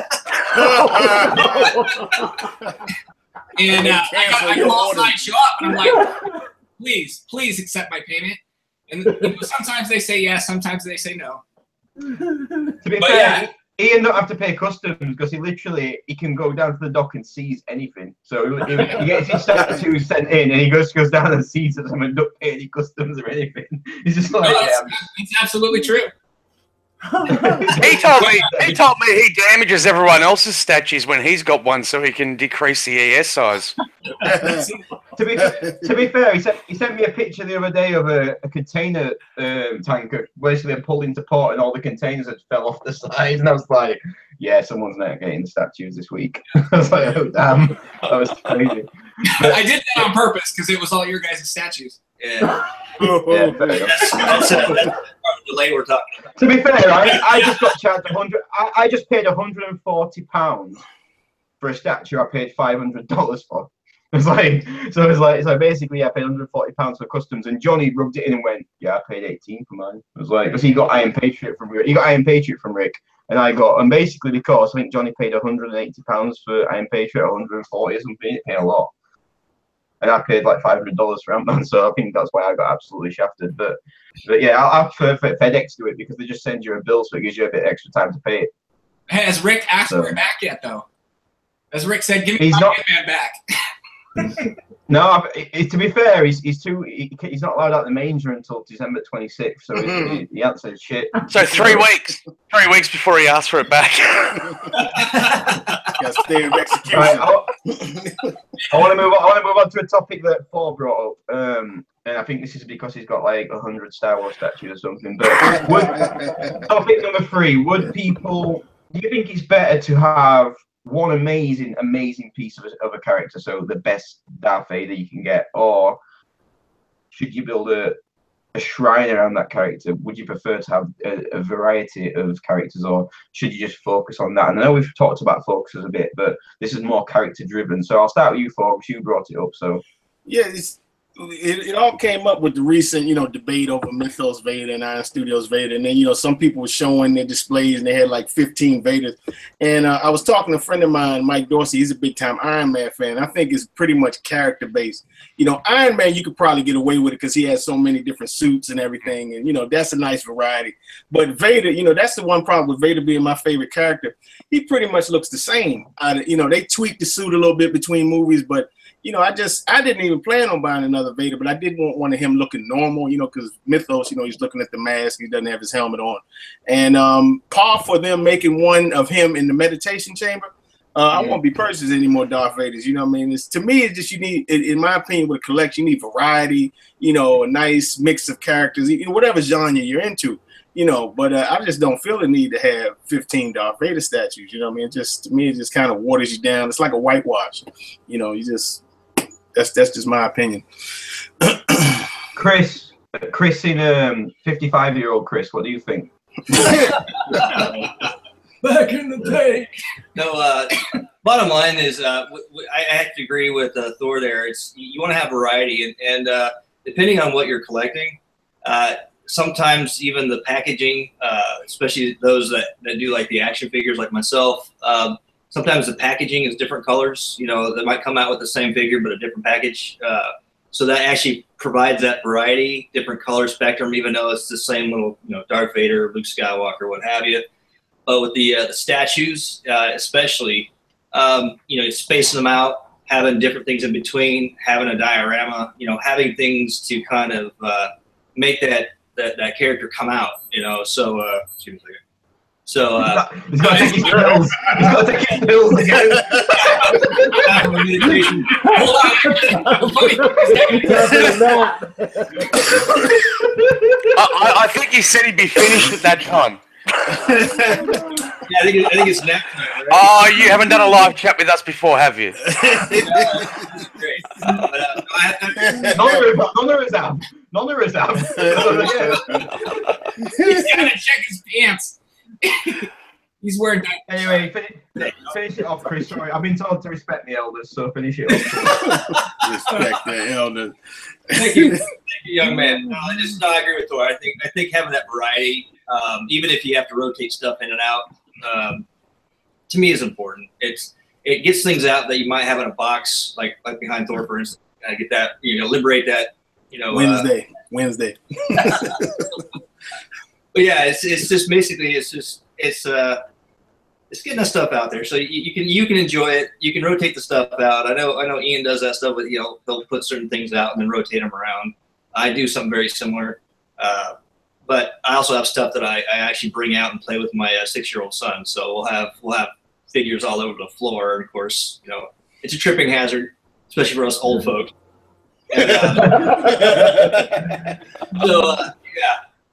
And I call Sideshow up and I'm like, please accept my payment. And sometimes they say yes, sometimes they say no. To be fair, Ian don't have to pay customs because he can go down to the dock and seize anything. So he gets his statues sent in and he goes down and seizes them and don't pay any customs or anything. He's just like, it's absolutely true. He told me he damages everyone else's statues when he's got one so he can decrease the ES size. To be fair, he sent me a picture the other day of a container tanker basically pulled into port and all the containers had fell off the side, and I was like, yeah, someone's not getting statues this week. I was like, oh damn, that was crazy. But I did that on purpose because it was all your guys' statues. Yeah. That's the delay we're talking about. To be fair, I just got charged I just paid £140 for a statue I paid $500 for. It's like basically I paid £140 for customs, and Johnny rubbed it in and went, yeah, I paid 18 for mine. It was like, because he got Iron Patriot from Rick, and basically because I think Johnny paid £180 for Iron Patriot, 140 or something. He paid a lot. And I paid like $500 for Ant-Man, so I think that's why I got absolutely shafted. But yeah, I prefer FedEx to it because they just send you a bill, so it gives you a bit extra time to pay it. Has Rick asked for it back yet, though? As Rick said, give me my man back. No, to be fair, he's not allowed out the manger until December 26th, so he answered shit. So 3 weeks. 3 weeks before he asked for it back. Stay in execution. Right, I want to move on to a topic that Paul brought up, and I think this is because he's got like 100 Star Wars statues or something. But topic number 3: do you think it's better to have one amazing piece of a character, so the best Darth Vader you can get, or should you build a shrine around that character? Would you prefer to have a variety of characters, or should you just focus on that? And I know we've talked about focuses a bit, but this is more character driven. So I'll start with you, Forbes. You brought it up, so yeah, it all came up with the recent, debate over Mythos Vader and Iron Studios Vader. And then, some people were showing their displays and they had like 15 Vaders. And I was talking to a friend of mine, Mike Dorsey. He's a big time Iron Man fan. I think it's pretty much character based. Iron Man, you could probably get away with it because he has so many different suits and everything. And, that's a nice variety. But Vader, that's the one problem with Vader being my favorite character. He pretty much looks the same. They tweaked the suit a little bit between movies, but I didn't even plan on buying another Vader, but I did want one of him looking normal, because Mythos, he's looking at the mask, he doesn't have his helmet on. And par for them making one of him in the meditation chamber, I won't be purchasing any more Darth Vaders, you know what I mean? To me, it's just you need, in my opinion, with a collection, you need variety, a nice mix of characters, whatever genre you're into. But I just don't feel the need to have 15 Darth Vader statues, you know what I mean? To me, it just kind of waters you down. It's like a whitewash, that's just my opinion. Chris in 55-year-old Chris, what do you think? Back in the day. No, bottom line is I have to agree with Thor there. You want to have variety, and depending on what you're collecting, sometimes even the packaging, especially those that do like the action figures like myself, sometimes the packaging is different colors. You know, they might come out with the same figure but a different package. So that actually provides that variety, different color spectrum, even though it's the same little, you know, Darth Vader, Luke Skywalker, what have you. But with the statues, especially, you know, spacing them out, having different things in between, having a diorama, you know, having things to kind of make that character come out, you know. So, excuse me a second. So, he's got to take his pills. He's got to take his pills again. I think he said he'd be finished at that time. Yeah, I think it's next time, right? Oh, you haven't done a live chat with us before, have you? Great. None of us have. He's gotta check his pants. He's wearing that. Anyway, finish it off, Chris. Sorry, I've been told to respect the elders, so finish it off. Respect the elders. Thank you, young man. No, I agree with Thor. I think having that variety, even if you have to rotate stuff in and out, to me is important. It gets things out that you might have in a box, like behind Thor, for instance. Get that, you know, liberate that, you know. Wednesday. But yeah, it's just basically it's getting that stuff out there, so you can enjoy it. You can rotate the stuff out. I know Ian does that stuff with, you know, they'll put certain things out and then rotate them around. I do something very similar, but I also have stuff that I actually bring out and play with my 6-year-old son. So we'll have figures all over the floor, and of course, you know, it's a tripping hazard, especially for us old folks. And, yeah.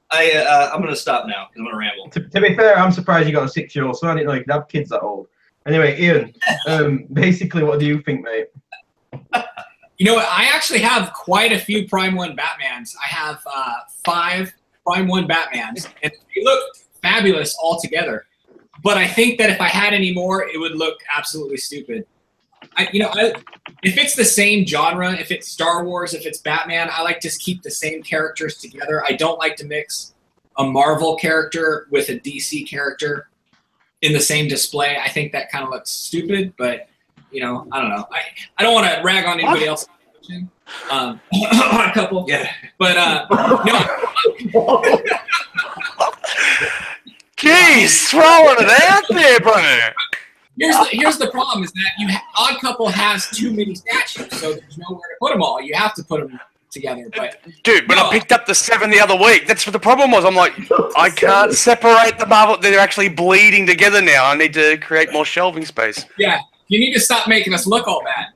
I'm going to stop now because I'm going to ramble. To be fair, I'm surprised you got a 6-year-old son. I didn't know you could have kids that old. Anyway, Ian, basically, what do you think, mate? You know what? I actually have quite a few Prime 1 Batmans. I have 5 Prime 1 Batmans, and they look fabulous all together. But I think that if I had any more, it would look absolutely stupid. If it's the same genre, if it's Star Wars, if it's Batman, I like to keep the same characters together. I don't like to mix a Marvel character with a DC character in the same display. I think that kind of looks stupid, but, you know, I don't know. I don't want to rag on anybody else. On a couple. Yeah. But, no. Jeez, throwing it out there, brother. Here's the problem is that Odd Couple has too many statues, so there's nowhere to put them all. You have to put them together. But dude, when I picked up the 7 the other week, that's what the problem was. I'm like, I can't separate the Marvel. They're actually bleeding together now. I need to create more shelving space. Yeah, you need to stop making us look all bad.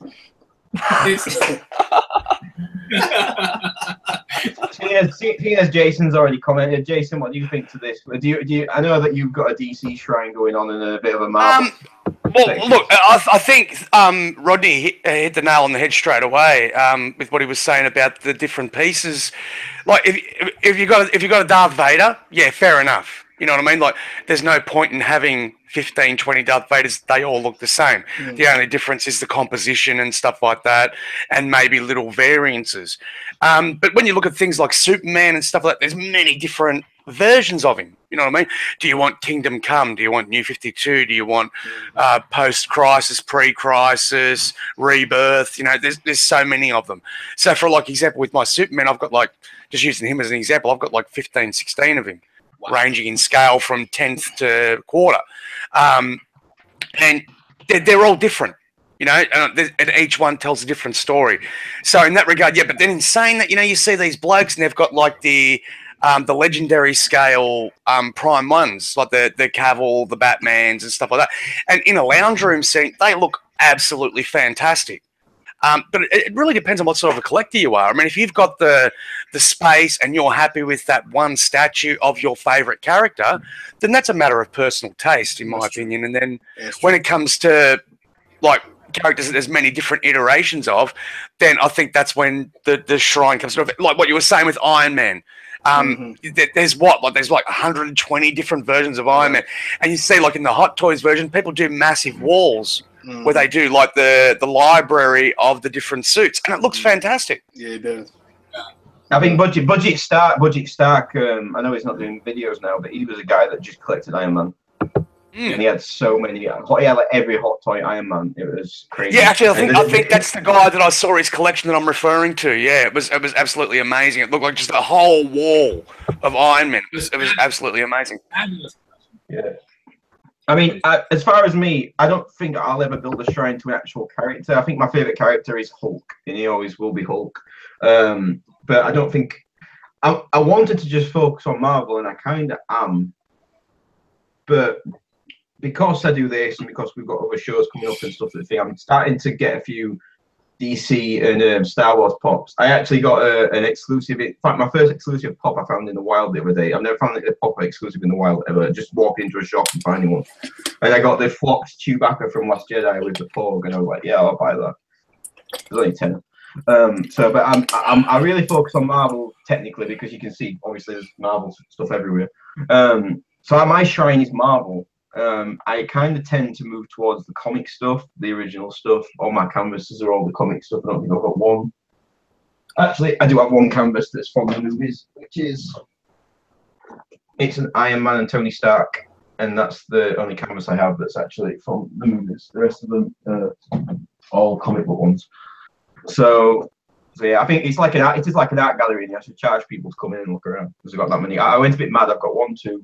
Seeing as Jason's already commented, Jason, what do you think to this? Do you? I know that you've got a DC shrine going on and a bit of a Marvel. Well, look, I think Rodney hit the nail on the head straight away with what he was saying about the different pieces. Like, if you got a Darth Vader, yeah, fair enough. You know what I mean? Like, there's no point in having 15, 20 Darth Vaders. They all look the same. Mm-hmm. The only difference is the composition and stuff like that, and maybe little variances. But when you look at things like Superman and stuff like that, there's many different versions of him. You know what I mean? Do you want Kingdom Come? Do you want New 52? Do you want post-crisis, pre-crisis, rebirth? You know, there's so many of them. So for like example, with my Superman, I've got like, just using him as an example, I've got like 15, 16 of him. Wow. Ranging in scale from 10th to quarter. And they're all different, you know, and each one tells a different story. So in that regard, yeah, but then in saying that, you know, you see these blokes and they've got like the legendary scale Prime 1s, like the Cavill, the Batmans and stuff like that. And in a lounge room scene, they look absolutely fantastic. But it really depends on what sort of a collector you are. I mean, if you've got the space and you're happy with that one statue of your favorite character, then that's a matter of personal taste, in my opinion. And then when it comes to like characters that there's many different iterations of, then I think that's when the shrine comes to, like what you were saying with Iron Man. There's like 120 different versions of Iron Man, and you see like in the Hot Toys version, people do massive walls. Where they do like the library of the different suits, and it looks fantastic. Yeah, it does. I think Budget Stark. I know he's not doing videos now, but he was a guy that just collected Iron Man. And he had so many. He had like every hot toy Iron Man. It was crazy. Yeah, actually, I think that's the guy that I saw his collection that I'm referring to. Yeah, it was absolutely amazing. It looked like just a whole wall of Iron Man. It was absolutely amazing. Yeah. I mean, as far as me, I don't think I'll ever build a shrine to an actual character. I think my favorite character is Hulk, and he always will be Hulk. But I don't think I wanted to just focus on Marvel, and I kind of am. But because I do this, and because we've got other shows coming up and stuff, I'm starting to get a few DC and Star Wars pops. I actually got an exclusive. In fact, my first exclusive pop I found in the wild the other day. I've never found a pop exclusive in the wild ever. Just walking into a shop and finding one. And I got the flopped Chewbacca from Last Jedi with the Porg, and I was like, yeah, I'll buy that. It was only 10. But I really focus on Marvel technically because you can see obviously there's Marvel stuff everywhere. So my shrine is Marvel. I kind of tend to move towards the comic stuff, the original stuff. All my canvases are all the comic stuff. I don't think I've got one. Actually, I do have one canvas that's from the movies, which is it's an Iron Man and Tony Stark, and that's the only canvas I have that's actually from the movies. The rest of them all comic book ones. So yeah, I think it is like an art gallery, and you have to charge people to come in and look around because I've got that many. I went a bit mad. I've got 1, 2,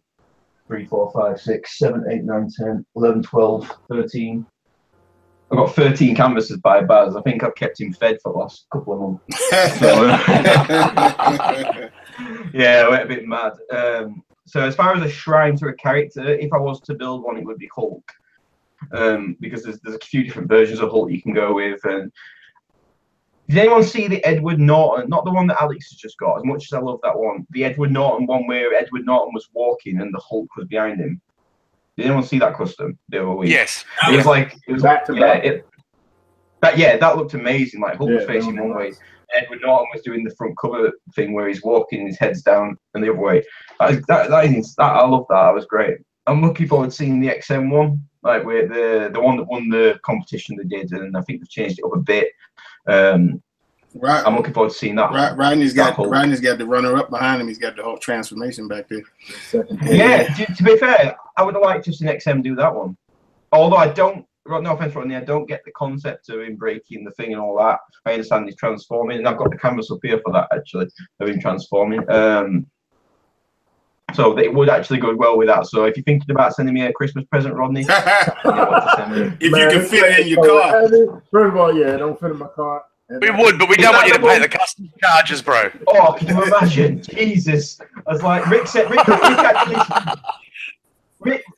3, 4, 5, 6, 7, 8, 9, 10, 11, 12, 13. I've got 13 canvases by Baz. I think I've kept him fed for the last couple of months. So, yeah, I went a bit mad. So as far as a shrine to a character, if I was to build one, it would be Hulk. Because there's a few different versions of Hulk you can go with. And did anyone see the Edward Norton? Not the one that Alex has just got, as much as I love that one. The Edward Norton one where Edward Norton was walking and the Hulk was behind him. Did anyone see that custom the other week? Yes. It was back to back. That looked amazing. Like Hulk was facing one way. Edward Norton was doing the front cover thing where he's walking, his head's down, and the other way. I love that. That was great. I'm looking forward to seeing the XM one, like where the one that won the competition they did, and I think they've changed it up a bit. Right. I'm looking forward to seeing that. Rodney's got the runner up behind him. He's got the whole transformation back there. Yeah. To be fair, I would have liked to see XM do that one. Although I don't. No offense, Rodney, I don't get the concept of him breaking the thing and all that. I understand he's transforming, and I've got the canvas up here for that actually of him transforming. So it would actually go well with that. So if you're thinking about sending me a Christmas present, Rodney, if you can fit it in your car. First of all, yeah, don't fit in my car. We would, but we don't want you to pay the customs charges, bro. Oh, can you imagine? Jesus. I was like,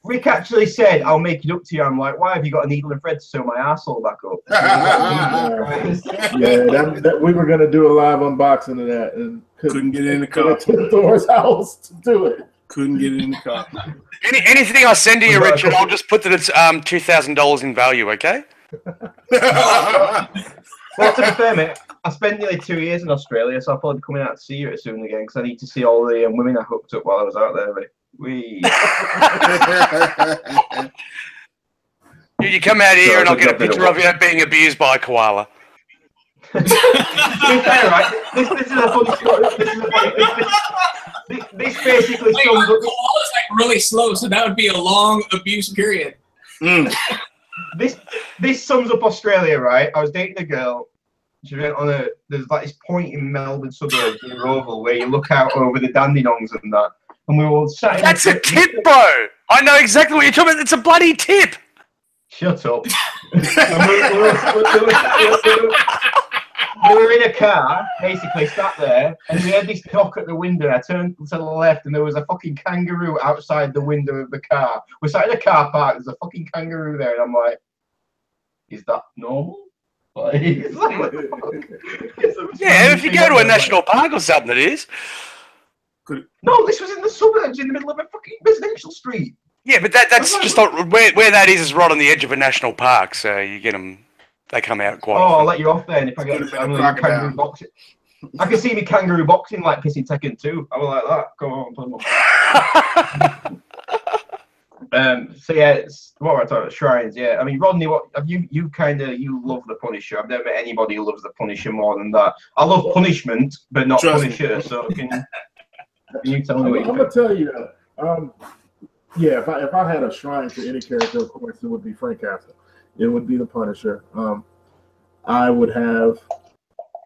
Rick actually said, I'll make it up to you. I'm like, why have you got a needle and thread to sew my arsehole back up? We were going to do a live unboxing of that and couldn't get in the car. To Thor's house to do it. Couldn't get it in the car. Anything I send to you, Richard, I'll just put that it's $2,000 in value, okay? Well, to be fair, mate, I spent nearly 2 years in Australia, so I'll probably be coming out to see you soon again because I need to see all the women I hooked up while I was out there. You come out here and I'll get a picture of you being abused by a koala. To be fair, right? This is a funny story. This basically sums up. Koala's like really slow, so that would be a long abuse period. This sums up Australia, right? I was dating a girl. She went on there's like this point in Melbourne suburbs in Roval where you look out over the Dandenongs and that. And we were all sat. That's a tip, bro. I know exactly what you're talking about. It's a bloody tip. Shut up. We were in a car, basically sat there, and we had this knock at the window. I turned to the left, and there was a fucking kangaroo outside the window of the car. We sat in a car park. There's a fucking kangaroo there, and I'm like, "Is that normal?" Like, yeah, if you go to a national park or something, it is. No, this was in the suburbs, in the middle of a fucking residential street. Yeah, but that's just not, where that is right on the edge of a national park. So you get them, they come out quite. I'll let you off then if I get kangaroo boxing. I can see me kangaroo boxing like pissing Tekken 2. I was like that. Come on, put them up. So yeah, it's what we're talking about shrines. Yeah, I mean, Rodney, what have you love the Punisher? I've never met anybody who loves the Punisher more than that. I love punishment, but not Trust Punisher. me. So can you tell me what you I'm think? gonna tell you. Yeah, if I had a shrine to any character, of course, it would be Frank Castle. It would be the Punisher. I would have.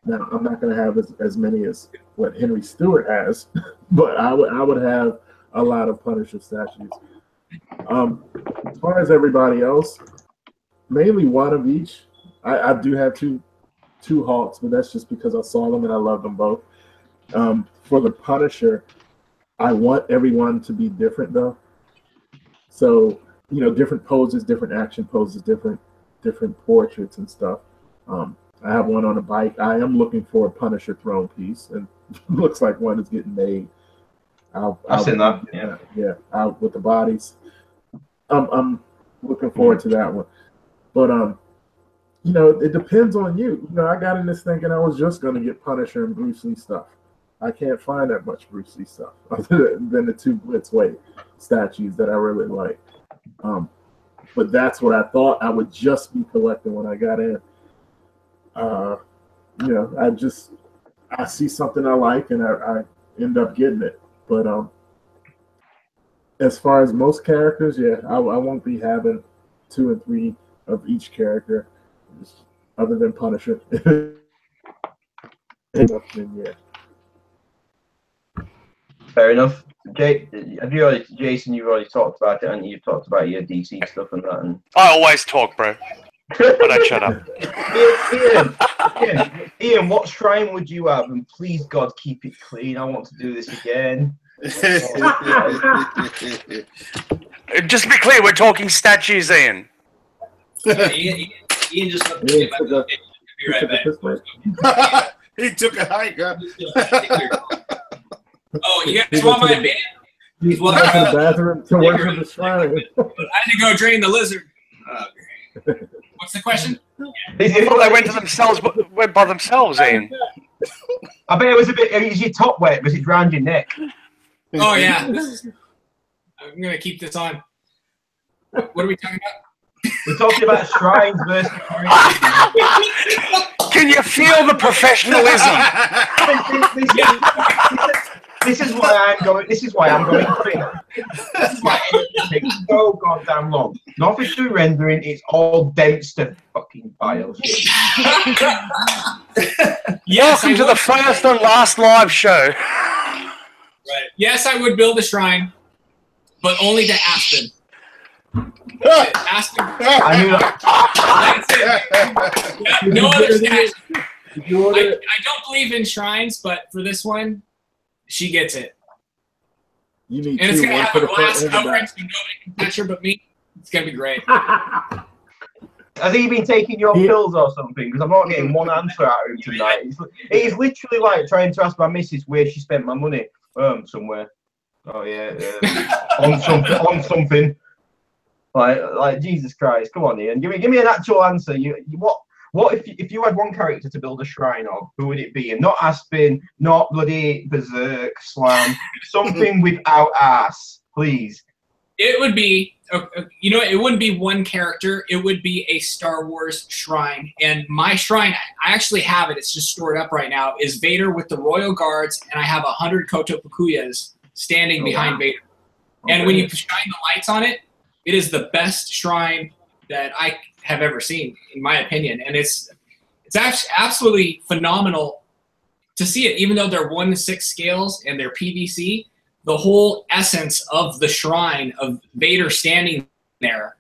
Now, I'm not going to have as many as what Henry Stewart has, but I would have a lot of Punisher statues. As far as everybody else, mainly one of each. I do have two Hawks, but that's just because I saw them and I love them both. For the Punisher, I want everyone to be different though. So, different poses, different action poses, different portraits and stuff. I have one on a bike. I am looking for a Punisher throne piece, and looks like one is getting made. I've seen that. Yeah. Out with the bodies. I'm looking forward to that one. But it depends on you. I got in this thinking I was just going to get Punisher and Bruce Lee stuff. I can't find that much Bruce Lee stuff other than the two Blitzway statues that I really like. But that's what I thought I would just be collecting when I got in. I see something I like and I end up getting it. But as far as most characters, I won't be having 2 and 3 of each character, just other than Punisher. Yeah. Fair enough. Jason, you've already talked about it, and you've talked about your DC stuff and that. And I always talk, bro. But I shut up. Ian, what shrine would you have? And please, God, keep it clean. I want to do this again. Just to be clear, we're talking statues, Ian. Ian just be right back. He took a hike, huh? Oh, you guys want my opinion? He's walking to the bathroom to work in the shrine. I had to go drain the lizard. Okay. What's the question? They went by themselves, Ian. I bet it was is your top wet? Was it round your neck? Oh, yeah. I'm going to keep this on. What are we talking about? We're talking about shrines versus Can you feel the professionalism? This is why I'm going. This is why I'm going quick. This is why it takes so goddamn long. Nothing to do rendering. It's all Dempster fucking files. Welcome to the first and last live show. Right. Yes, I would build a shrine, but only to Aspen. Aspen. I knew that. That's it. No other statue. I don't believe in shrines, but for this one, she gets it. You need and it's going to have a glass front covering so nobody can touch her but me. It's going to be great. Has he been taking your pills or something? Because I'm not getting one answer out of him tonight. It's literally like trying to ask my missus where she spent my money. Somewhere. Oh yeah, on something. Like Jesus Christ! Come on, Ian. Give me an actual answer. What if you had one character to build a shrine of? Who would it be? And not Aspen, not bloody Berserk Slam. Something without ass, please. It would be, it wouldn't be one character. It would be a Star Wars shrine. And my shrine, I actually have it. It's just stored up right now. Is Vader with the Royal Guards, and I have 100 Koto Pakuyas standing behind Vader. Okay. And when you shine the lights on it, it is the best shrine that I have ever seen, in my opinion. And it's absolutely phenomenal to see it, even though they're 1:6 scales and they're PVC. The whole essence of the shrine of Vader standing there,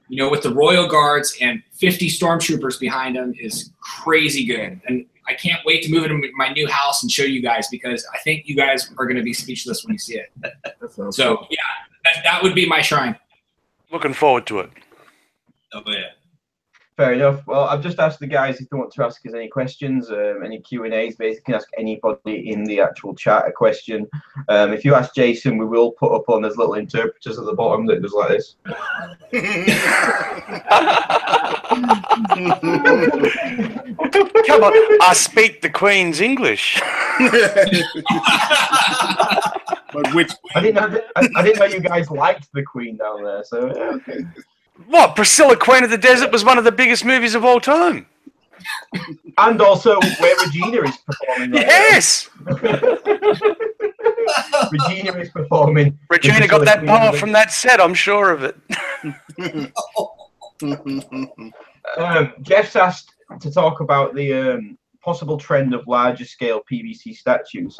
with the Royal Guards and 50 stormtroopers behind him is crazy good. And I can't wait to move it into my new house and show you guys, because I think you guys are going to be speechless when you see it. So, cool. Yeah, that would be my shrine. Looking forward to it. Oh, yeah. Fair enough. Well, I've just asked the guys if they want to ask us any questions, any Q&As. Basically, ask anybody in the actual chat a question. If you ask Jason, we will put up on those little interpreters at the bottom that does like this. Come on, I speak the Queen's English. But which I didn't know you guys liked the Queen down there. So yeah, okay. What? Priscilla, Queen of the Desert was one of the biggest movies of all time. And also where Regina is performing. Right Yes. Regina is performing. Regina got that power from that set. I'm sure of it. Jeff's asked to talk about the possible trend of larger scale PVC statues.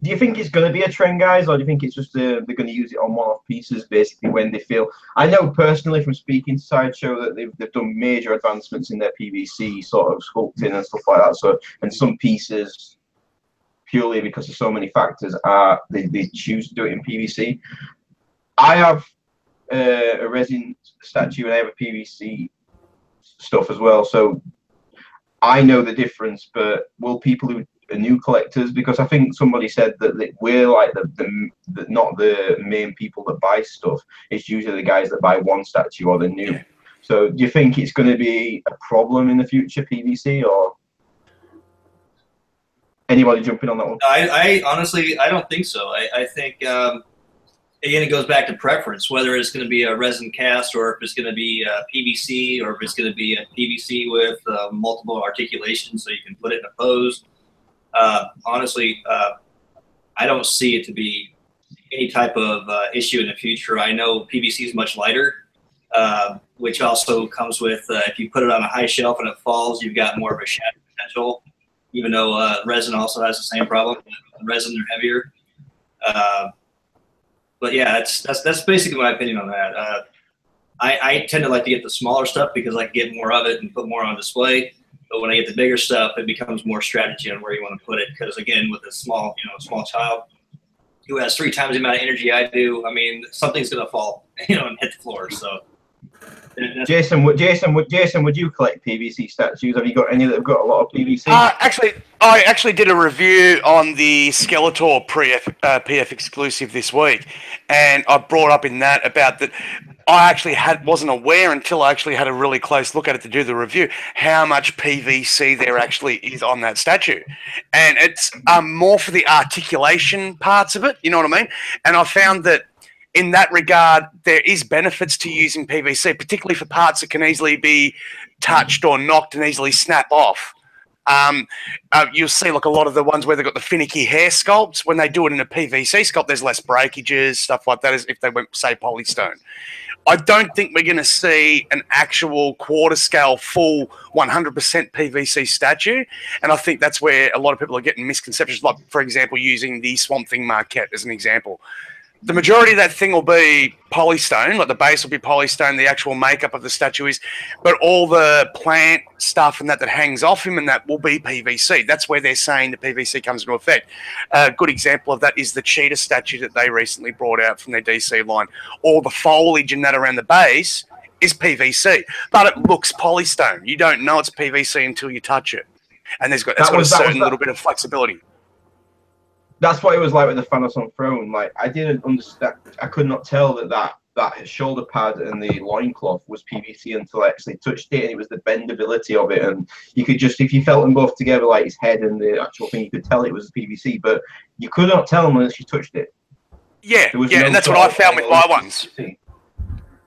Do you think it's going to be a trend, guys, or do you think it's just they're going to use it on one-off pieces, basically, when they feel? I know personally from speaking to Sideshow that they've done major advancements in their PVC sort of sculpting and stuff like that. So, and some pieces, purely because of so many factors, they choose to do it in PVC. I have a resin statue and I have a PVC stuff as well, so I know the difference. But will people who are new collectors, because I think somebody said that we're like the not the main people that buy stuff, it's usually the guys that buy one statue or the new. So do you think it's going to be a problem in the future, PVC, or anybody jumping on that one? I honestly, I don't think so. I think again, it goes back to preference, whether it's going to be a resin cast or if it's going to be PVC or if it's going to be a PVC with multiple articulations so you can put it in a pose. Honestly, I don't see it to be any type of issue in the future. I know PVC is much lighter, which also comes with if you put it on a high shelf and it falls, you've got more of a shatter potential, even though resin also has the same problem. Resin are heavier. But yeah, that's basically my opinion on that. I tend to like to get the smaller stuff because I can get more of it and put more on display. But when I get the bigger stuff, it becomes more strategy on where you want to put it. Because again, with a small child who has 3 times the amount of energy I do, I mean, something's gonna fall, and hit the floor. So, Jason, would you collect PVC statues? Have you got any that have got a lot of PVC? Actually, I actually did a review on the Skeletor PF exclusive this week, and I brought up in that about that. I actually wasn't aware until I actually had a really close look at it to do the review how much PVC there actually is on that statue, and it's more for the articulation parts of it. You know what I mean? And I found that in that regard, there is benefits to using PVC, particularly for parts that can easily be touched or knocked and easily snap off. You'll see like a lot of the ones where they've got the finicky hair sculpts. When they do it in a PVC sculpt, there's less breakages, stuff like that, as if they went, say, polystone. I don't think we're going to see an actual quarter scale full 100% PVC statue. And I think that's where a lot of people are getting misconceptions, like, for example, using the Swamp Thing Marquette as an example. The majority of that thing will be polystone, like the base will be polystone, the actual makeup of the statue is, but all the plant stuff and that hangs off him and that will be PVC. That's where they're saying the PVC comes into effect. A good example of that is the cheetah statue that they recently brought out from their DC line. All the foliage and that around the base is PVC, but it looks polystone. You don't know it's PVC until you touch it. And it's got a certain little bit of flexibility. That's what it was like with the Thanos on Throne. Like, I didn't understand. I could not tell that shoulder pad and the loincloth was PVC until I actually touched it, and it was the bendability of it. And you could just, if you felt them both together, like his head and the actual thing, you could tell it was PVC, but you could not tell them unless you touched it. Yeah, and that's what I found with my ones. And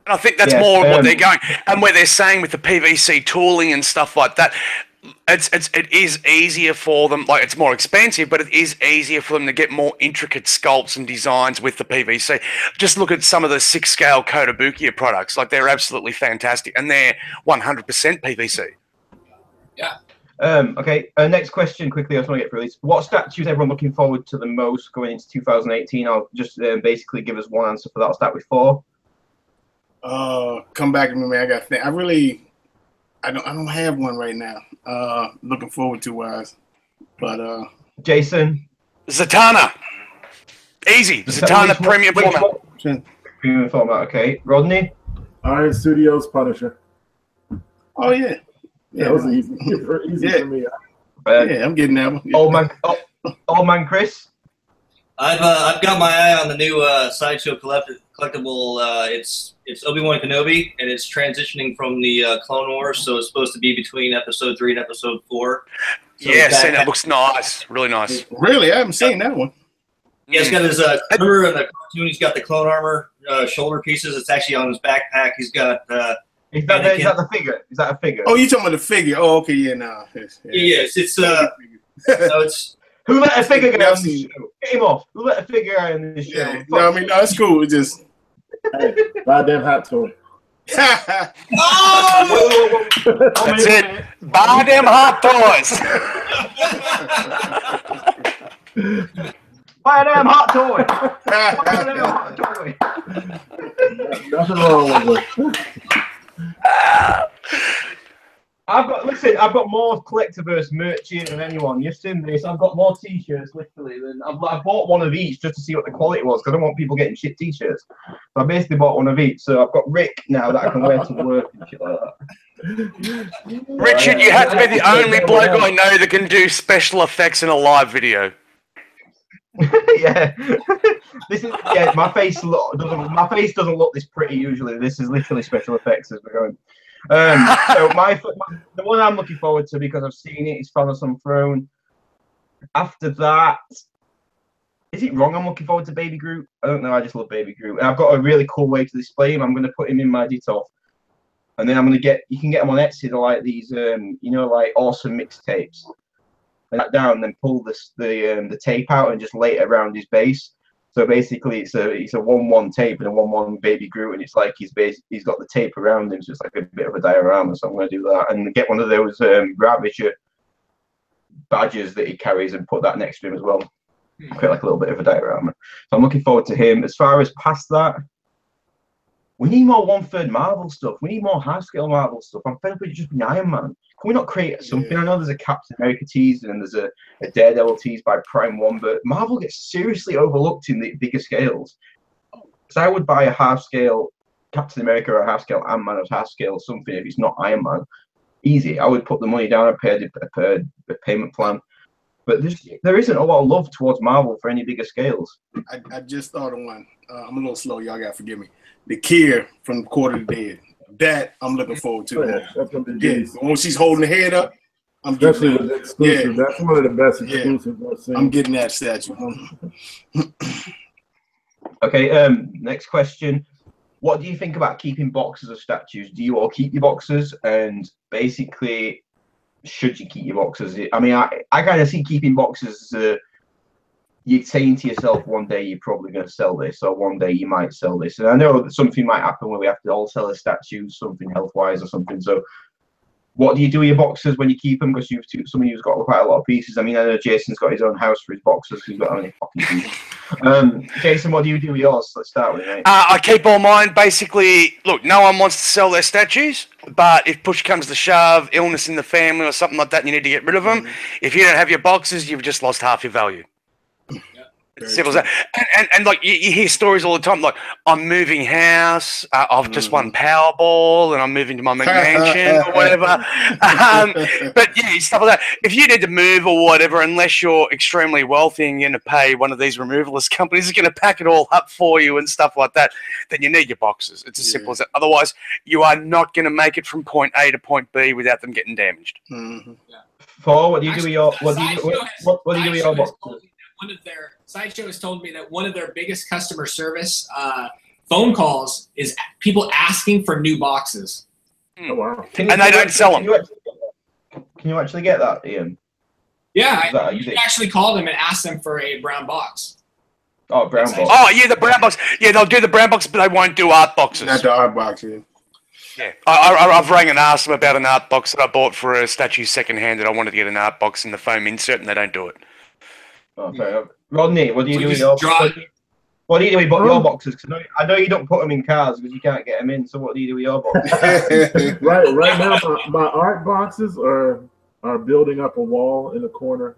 I think that's more what they're going, and where they're saying with the PVC tooling and stuff like that. It is easier for them, like it's more expensive, but it is easier for them to get more intricate sculpts and designs with the PVC. Just look at some of the 6-scale Kotobukiya products, like they're absolutely fantastic, and they're 100% PVC. Yeah. Okay, next question quickly, I just want to get through this. What statues everyone looking forward to the most going into 2018? I'll just basically give us one answer for that. I'll start with 4. Come back to me, man. I got to think. I don't have one right now. Looking forward to wise, but Jason, Zatanna, easy. Zatanna premium format. Premium format. Okay, Rodney. Iron Studios Punisher. Oh yeah, that was easy for me. Yeah, I'm getting that one. Old man, Chris. I've got my eye on the new Sideshow collectible. It's Obi-Wan Kenobi, and it's transitioning from the Clone Wars, so it's supposed to be between Episode 3 and Episode 4. So yes, and it looks nice, really nice. Really, I haven't seen that one. He has got his remember in the cartoon. He's got the clone armor shoulder pieces. It's actually on his backpack. He's got. Is that the figure? Is that a figure? Oh, you talking about the figure? Oh, okay, yeah, nah. Yes, it's so it's. Who let a figure go on the show? Get him off. Who let a figure out on the show? Yeah. No, I mean, no, it's cool. It's just. Hey, goddamn hot toy. Oh! That's it. Buy them hot toys. Buy them hot toy. Buy them hot toy. Nothing wrong with it. I've got more Collectiverse merch here than anyone. You've seen this. I've got more T-shirts literally than I bought one of each just to see what the quality was because I don't want people getting shit T-shirts. So I basically bought one of each. So I've got Rick now that I can wear to work and shit like that. Richard, you have to be the only bloke I know that can do special effects in a live video. Yeah, my face doesn't look this pretty usually. This is literally special effects as we're going. So the one I'm looking forward to because I've seen it is Father Son Throne. After that, is it wrong? I'm looking forward to Baby Groot. I don't know. I just love Baby Groot, and I've got a really cool way to display him. I'm going to put him in my Ditto, and then you can get them on Etsy. They're like these, like awesome mixtapes. That down, then pull the tape out and just lay it around his base. So basically, it's a 1-1 tape and a 1-1 Baby Groot, and it's like he's got the tape around him, so it's like a bit of a diorama. So I'm going to do that and get one of those Ravager badges that he carries and put that next to him as well. Create like a little bit of a diorama. So I'm looking forward to him. As far as past that, we need more 1/3 Marvel stuff. We need more high-scale Marvel stuff. I'm fed up with it just being Iron Man. Can we not create something? I know there's a Captain America tease and there's a Daredevil tease by Prime One, but Marvel gets seriously overlooked in the bigger scales. Because I would buy a half-scale Captain America or a half-scale Ant-Man or half-scale something if it's not Iron Man. Easy. I would put the money down and pay a payment plan. But there isn't a lot of love towards Marvel for any bigger scales. I just thought of one. I'm a little slow. Y'all got to forgive me. The Kier from Quarter of the Dead. That I'm looking forward to. That's gonna be nice. When she's holding the head up, I'm especially with the exclusive. Yeah. That's one of the best exclusives I've seen. I'm getting that statue. Okay, next question. What do you think about keeping boxes of statues? Do you all keep your boxes? And basically, should you keep your boxes? I mean, I kind of see keeping boxes as you're saying to yourself, one day you're probably going to sell this, or one day you might sell this. And I know that something might happen where we have to all sell a statue, something health-wise or something. So what do you do with your boxes when you keep them? Because some of you's got quite a lot of pieces. I mean, I know Jason's got his own house for his boxes. He's got how many fucking pieces? Jason, what do you do with yours? Let's start with it, mate. I keep all mine. Basically, look, no one wants to sell their statues, but if push comes to shove, illness in the family or something like that, and you need to get rid of them, if you don't have your boxes, you've just lost half your value. Simple as that. And like you hear stories all the time, like I'm moving house, I've just won Powerball, and I'm moving to my mansion or whatever. But yeah, stuff like that. If you need to move or whatever, unless you're extremely wealthy and you're going to pay one of these removalist companies is going to pack it all up for you and stuff like that, then you need your boxes. It's as simple as that. Otherwise, you are not going to make it from point A to point B without them getting damaged. Paul, what do you do with your what do you do with your boxes? One of their Sideshow has told me that one of their biggest customer service phone calls is people asking for new boxes. Oh, wow. And they don't sell them. Can you actually get that, Ian? Yeah, you actually call them and ask them for a brown box. Oh, brown box. Oh, yeah, the brown box. Yeah, they'll do the brown box, but they won't do art boxes. Not the art box, yeah. Yeah, I've rang and asked them about an art box that I bought for a statue secondhand that I wanted to get an art box in the foam insert, and they don't do it. Oh, fair enough. Rodney, what do you do with your boxes? Because I know you don't put them in cars because you can't get them in. So what do you do with your boxes? right now, my art boxes are building up a wall in the corner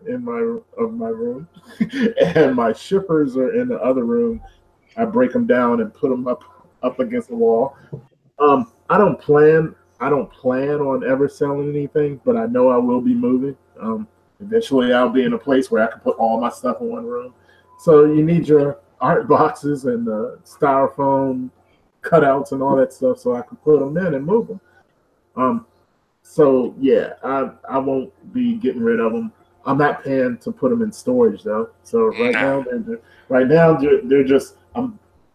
of my room, and my shippers are in the other room. I break them down and put them up against the wall. I don't plan on ever selling anything, but I know I will be moving. Eventually, I'll be in a place where I can put all my stuff in one room. So you need your art boxes and styrofoam cutouts and all that stuff so I can put them in and move them. So yeah, I won't be getting rid of them. I'm not paying to put them in storage though. So right now they're just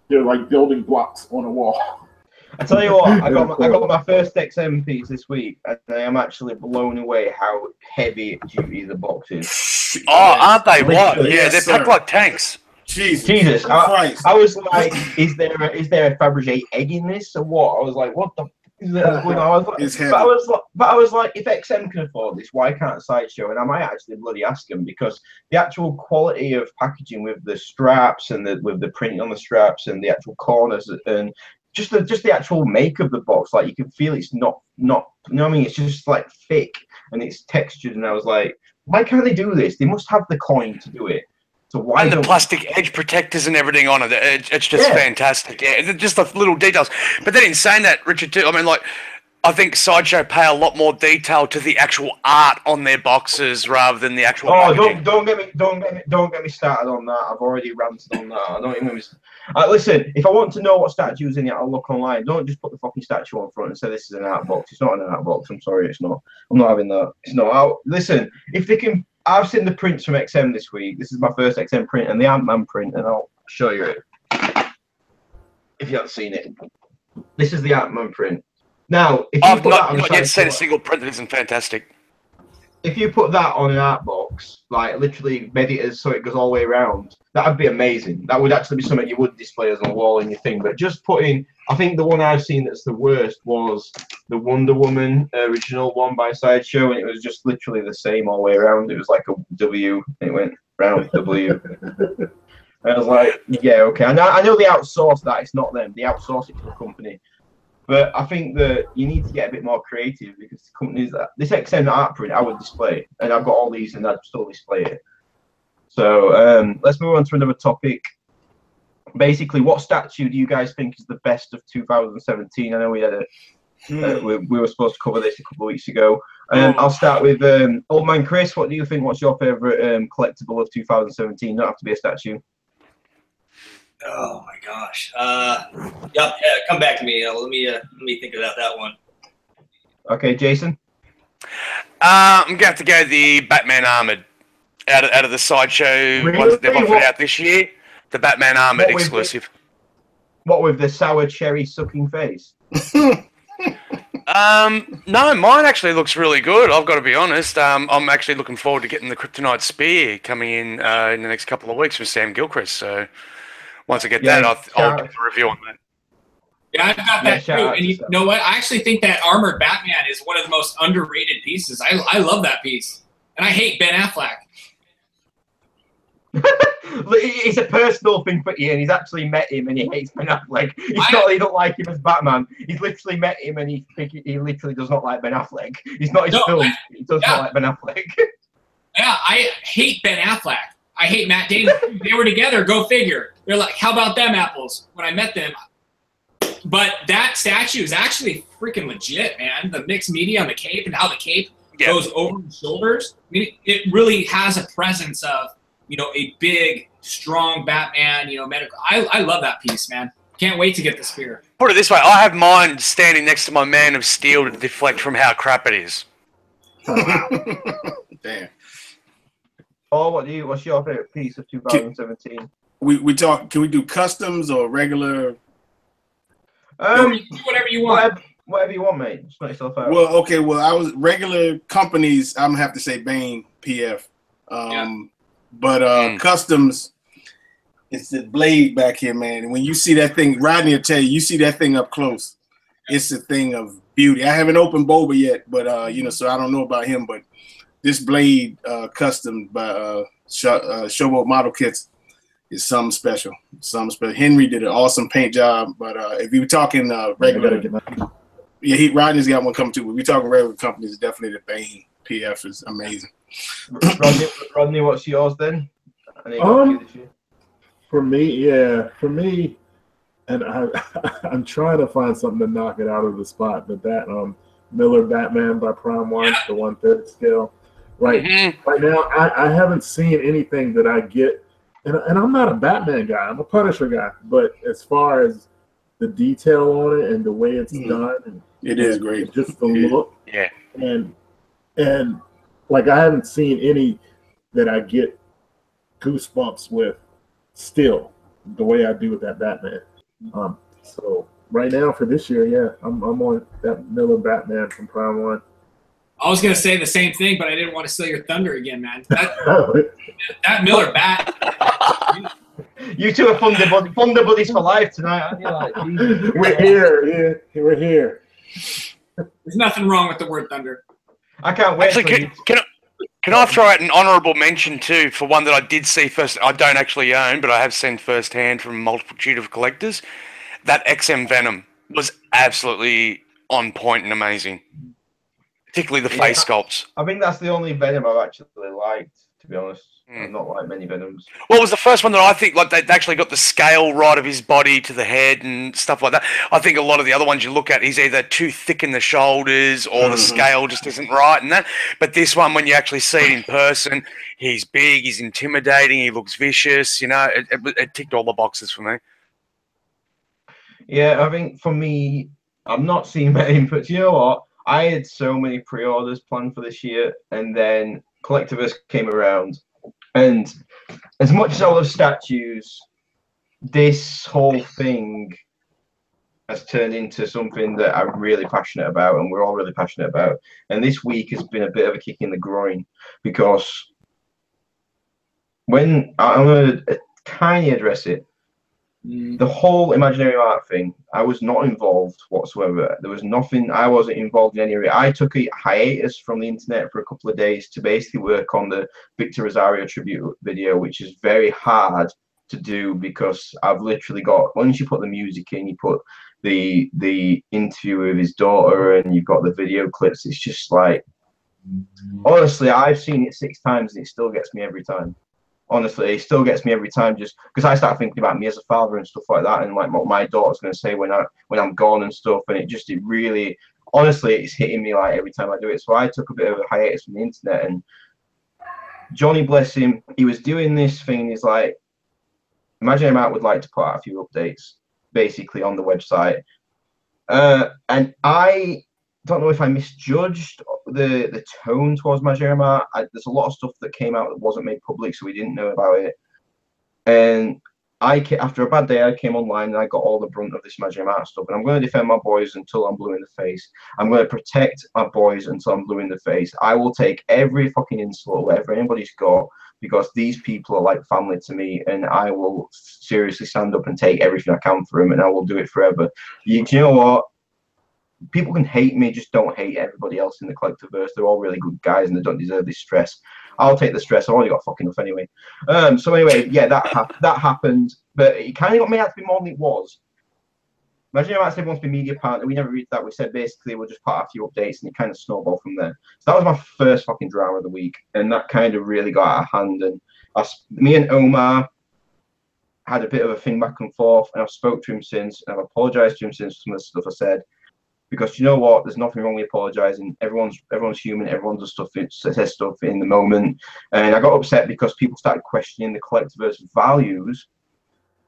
they're like building blocks on a wall. I tell you what, I got my first XM piece this week, and I am actually blown away how heavy duty the box is. Oh, aren't they? Literally, What? Yeah, yes, they're packed sir. like tanks. Jesus Christ. I was like, is there a Fabergé egg in this or what? I was like, what the f is that going on? It's heavy. But I was like, if XM can afford this, why can't Sideshow? And I might actually bloody ask them, because the actual quality of packaging with the straps and with the printing on the straps and the actual corners and just the actual make of the box, like you can feel it's not you know what I mean? It's just like thick and it's textured. And I was like, why can't they do this? They must have the coin to do it. So why and the plastic edge protectors and everything on it. It's just fantastic. Yeah, just the little details. But then in saying that, Richard, too, I mean, like, I think Sideshow pay a lot more detail to the actual art on their boxes rather than the actual. Oh, packaging. don't get me started on that. I've already ranted on that. I don't even. Listen, if I want to know what statue's in it, I'll look online. Don't just put the fucking statue on front and say this is an art box. It's not an art box. I'm sorry, it's not. I'm not having that. It's not. Listen, if they can. I've seen the prints from XM this week. This is my first XM print and the Ant-Man print, and I'll show you it if you haven't seen it. This is the Ant-Man print. Now, if you I've put that on not yet seen a single print that isn't fantastic. If you put that on an art box, like literally made it as so it goes all the way around, that would be amazing. That would actually be something you would display as on a wall in your thing. But just putting, I think the one I've seen that's the worst was the Wonder Woman original one by Sideshow, and it was just literally the same all the way around. It was like a W, and it went round W. I was like, yeah, okay. I know they outsource that. It's not them. They outsource it to a company. But I think that you need to get a bit more creative, because the companies that this XM art print I would display, and I've got all these and I'd still display it. So let's move on to another topic. Basically, what statue do you guys think is the best of 2017? I know we had we were supposed to cover this a couple of weeks ago. I'll start with Old Man Chris. What do you think? What's your favorite collectible of 2017? Don't have to be a statue. Oh my gosh. Yeah, come back to me. Let me think about that one. Okay, Jason. I'm going to have to go the Batman Armored out of the Sideshow ones that they've offered out this year. The Batman Armored exclusive. What with the sour cherry sucking face? No, mine actually looks really good. I've got to be honest. I'm actually looking forward to getting the Kryptonite Spear coming in the next couple of weeks with Sam Gilchrist. So once I get that, I'll get a review on that. Yeah, I've got that too. And you know what? I actually think that Armored Batman is one of the most underrated pieces. I love that piece. And I hate Ben Affleck. It's a personal thing for Ian. He's actually met him and he hates Ben Affleck. It's not that he don't like him as Batman. He's literally met him and he literally does not like Ben Affleck. He's not his film. He does not like Ben Affleck. Yeah, I hate Ben Affleck. I hate Matt Damon. They were together. Go figure. They're like, how about them apples? When I met them. But that statue is actually freaking legit, man. The mixed media on the cape and how the cape goes over the shoulders. I mean, it really has a presence of, you know, a big, strong Batman, you know, medical. I love that piece, man. Can't wait to get the spear. Put it this way, I have mine standing next to my Man of Steel to deflect from how crap it is. Damn. Oh, what's your favorite piece of 2017? We talk. Can we do customs or regular? Do whatever you want. Whatever you want, mate. Just make yourself out. Well, okay. Well, I was regular companies. I'm gonna have to say Bane PF. But customs, it's the blade back here, man. And when you see that thing, Rodney will tell you, you see that thing up close. It's a thing of beauty. I haven't opened Boba yet, but you know, so I don't know about him. But this blade, custom by Showboat Model Kits, is something special. Something special. Henry did an awesome paint job. But if you were talking regular, Rodney's got one coming too. But if we're talking regular companies, definitely the Bane PF is amazing. Rodney, what's yours then? For me, and I'm trying to find something to knock it out of the spot, but that Miller Batman by Prime One, the 1/3 scale. Right now, I haven't seen anything that I get, and I'm not a Batman guy. I'm a Punisher guy, but as far as the detail on it and the way it's done, it is great. Just the look, yeah, and like I haven't seen any that I get goosebumps with still the way I do with that Batman. So right now for this year, yeah, I'm on that Miller Batman from Prime 1. I was gonna say the same thing, but I didn't want to steal your thunder again, man. That Miller bat. You two are Thunder buddies for life tonight, aren't you? Like, Jesus. We're here, yeah, we're here. There's nothing wrong with the word thunder. I can't wait. Actually, can I throw out an honourable mention too for one that I did see first? I don't actually own, but I have seen firsthand from a multitude of collectors. That XM Venom was absolutely on point and amazing, particularly the face sculpts. I think that's the only Venom I've actually liked, to be honest. I've not liked many Venoms. Well, it was the first one that I think like they actually got the scale right of his body to the head and stuff like that. I think a lot of the other ones you look at, he's either too thick in the shoulders or the scale just isn't right and that. But this one, when you actually see it in person, he's big, he's intimidating, he looks vicious. You know, it ticked all the boxes for me. Yeah, I think for me, I'm not seeing many inputs. You know what? I had so many pre-orders planned for this year, and then Collectivist came around. And as much as I love statues, this whole thing has turned into something that I'm really passionate about, and we're all really passionate about. And this week has been a bit of a kick in the groin, because when I'm going to kindly address it, the whole imaginary art thing, I was not involved whatsoever. There was nothing, I wasn't involved in any of it. I took a hiatus from the internet for a couple of days to basically work on the Victor Rosario tribute video, which is very hard to do because I've literally got, once you put the music in, you put the interview with his daughter and you've got the video clips, it's just like, honestly, I've seen it 6 times and it still gets me every time. Honestly, it still gets me every time, just because I start thinking about me as a father and stuff like that, and like what my daughter's going to say when I'm gone and stuff, and it really, honestly, it's hitting me like every time I do it. So I took a bit of a hiatus from the internet, and Johnny, bless him, he was doing this thing. He's like, Imagine Matt would like to put out a few updates, basically on the website, and I don't know if I misjudged the tone towards Majima. There's a lot of stuff that came out that wasn't made public, so we didn't know about it. And after a bad day, I came online and I got all the brunt of this Majima stuff. And I'm going to defend my boys until I'm blue in the face. I'm going to protect my boys until I'm blue in the face. I will take every fucking insult, whatever anybody's got, because these people are like family to me, and I will seriously stand up and take everything I can for them, and I will do it forever. You know what? People can hate me, just don't hate everybody else in the Collectiviverse. They're all really good guys and they don't deserve this stress. I'll take the stress. I've already got fucking enough anyway. So anyway, yeah, that happened, but it kind of got me out to be more than it was. Imagine I said wants to be media partner. We never read that. We said basically we'll just put out a few updates and it kind of snowballed from there. So that was my first fucking drama of the week, and that kind of really got out of hand. And me and Omar had a bit of a thing back and forth, and I've spoke to him since, and I've apologized to him since for some of the stuff I said. Because you know what, there's nothing wrong with apologizing. Everyone's human. Everyone does stuff, says stuff in the moment. And I got upset because people started questioning the Collectiviverse values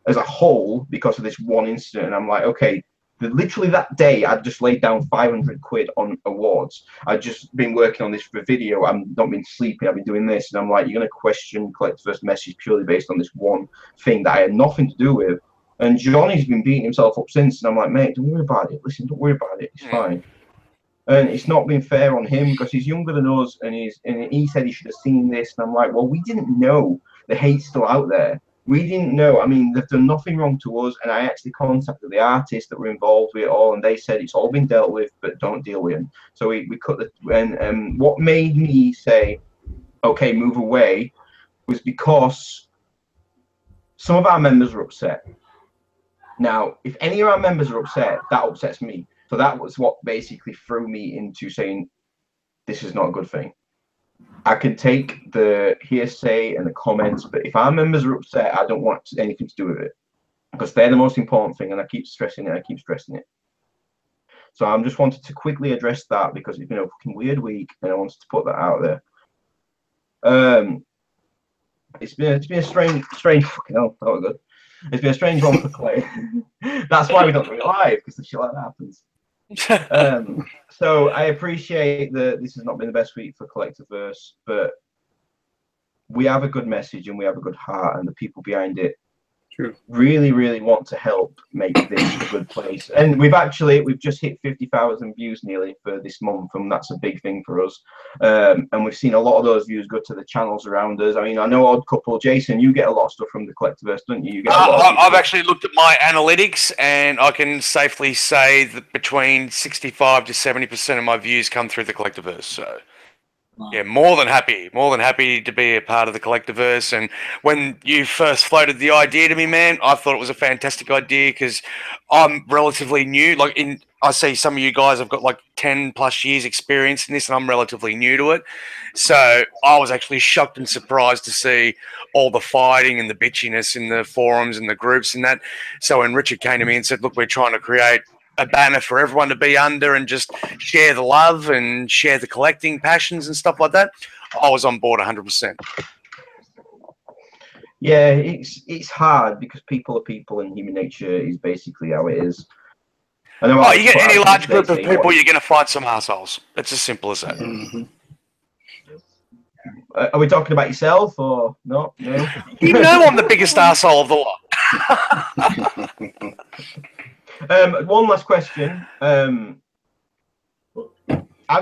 as a whole because of this one incident. And I'm like, okay, literally that day, I'd just laid down 500 quid on awards. I'd just been working on this for video. I've not been sleeping. I've been doing this. And I'm like, you're going to question Collectiviverse message purely based on this one thing that I had nothing to do with. And Johnny's been beating himself up since, and I'm like, mate, don't worry about it. Listen, don't worry about it. It's fine. And it's not been fair on him because he's younger than us, and he said he should have seen this. And I'm like, well, we didn't know the hate's still out there. We didn't know. I mean, they've done nothing wrong to us. And I actually contacted the artists that were involved with it all, and they said it's all been dealt with, but don't deal with him. So we cut the. And what made me say, okay, move away, was because some of our members were upset. Now, if any of our members are upset, that upsets me. So that was what basically threw me into saying, this is not a good thing. I could take the hearsay and the comments, but if our members are upset, I don't want anything to do with it. Because they're the most important thing, and I keep stressing it, So I just wanted to quickly address that because it's been a fucking weird week, and I wanted to put that out there. It's been a strange fucking hell, that was good. It's been a strange one for Clay. That's why we don't do it live, because the shit like that happens. So I appreciate that this has not been the best week for Collectiviverse, but we have a good message and we have a good heart, and the people behind it True. really, really want to help make this a good place. And we've just hit 50,000 views nearly for this month, and that's a big thing for us. And we've seen a lot of those views go to the channels around us. I mean, I know Odd Couple, Jason, you get a lot of stuff from the Collectiverse, don't you? You get a lot I've actually looked at my analytics, and I can safely say that between 65 to 70% of my views come through the Collectiverse. So. Yeah, more than happy to be a part of the Collectiverse. And when you first floated the idea to me, man, I thought it was a fantastic idea because I'm relatively new. I see some of you guys have got like 10 plus years experience in this, and I'm relatively new to it. So I was actually shocked and surprised to see all the fighting and the bitchiness in the forums and the groups and that. So when Richard came to me and said, look, we're trying to create a banner for everyone to be under and just share the love and share the collecting passions and stuff like that, I was on board 100%. Yeah, it's hard because people are people, and human nature is basically how it is. You get any large group of people, you're going to find some assholes. It's as simple as that. Mm-hmm. Are we talking about yourself or no? No. You know I'm the biggest asshole of the lot. One last question. Have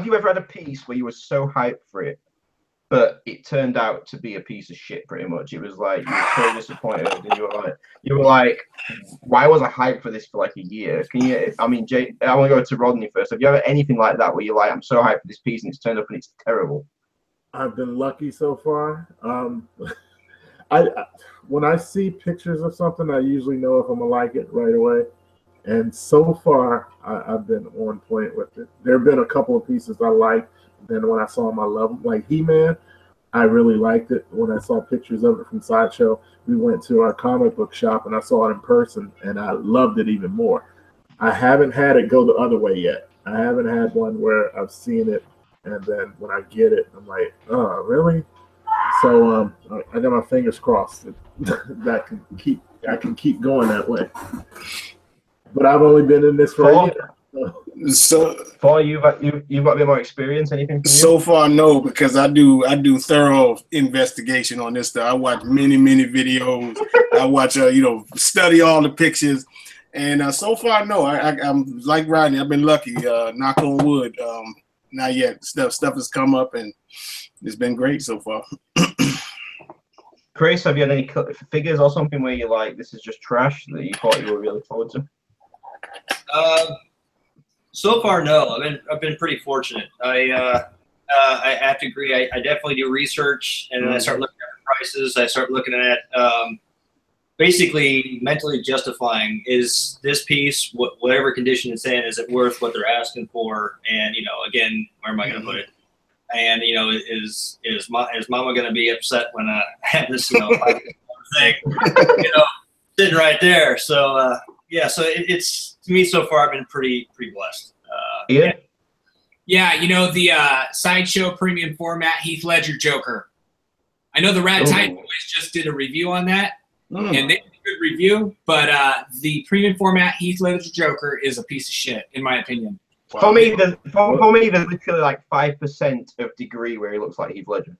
you ever had a piece where you were so hyped for it, but it turned out to be a piece of shit? Pretty much, it was like you were so disappointed, and you were like, why was I hyped for this for like a year? I mean, Jay, I want to go to Rodney first. Have you ever anything like that where you're like, I'm so hyped for this piece and it's turned up and it's terrible? I've been lucky so far. When I see pictures of something, I usually know if I'm gonna like it right away. And so far, I've been on point with it. There have been a couple of pieces I liked. Then when I saw them, I love them. Like He-Man, I really liked it. When I saw pictures of it from Sideshow, we went to our comic book shop and I saw it in person, and I loved it even more. I haven't had it go the other way yet. I haven't had one where I've seen it, and then when I get it, I'm like, oh, really? So I got my fingers crossed that I can keep going that way. But I've only been in this for a year. So Paul, you've got a bit more experience. Anything? So far, no, because I do thorough investigation on this stuff. I watch many videos. I watch study all the pictures, and so far, no. I'm like Rodney. I've been lucky. Knock on wood. Not yet. Stuff has come up, and it's been great so far. Chris, have you had any figures or something where you're like, this is just trash that you thought you were really forward to? So far, no. I've been pretty fortunate. I have to agree. I definitely do research, and then I start looking at the prices. I start looking at basically mentally justifying, is this piece, whatever condition it's in, is it worth what they're asking for? And again, where am I going to put it? And is Mama going to be upset when I have this thing sitting right there? So yeah, so it's, to me so far, I've been pretty blessed. Yeah, the Sideshow premium format Heath Ledger Joker. I know the Rad Tide Boys just did a review on that, and they did a good review. But the premium format Heath Ledger Joker is a piece of shit, in my opinion. Wow. For me, there's literally like 5% of degree where he looks like Heath Ledger.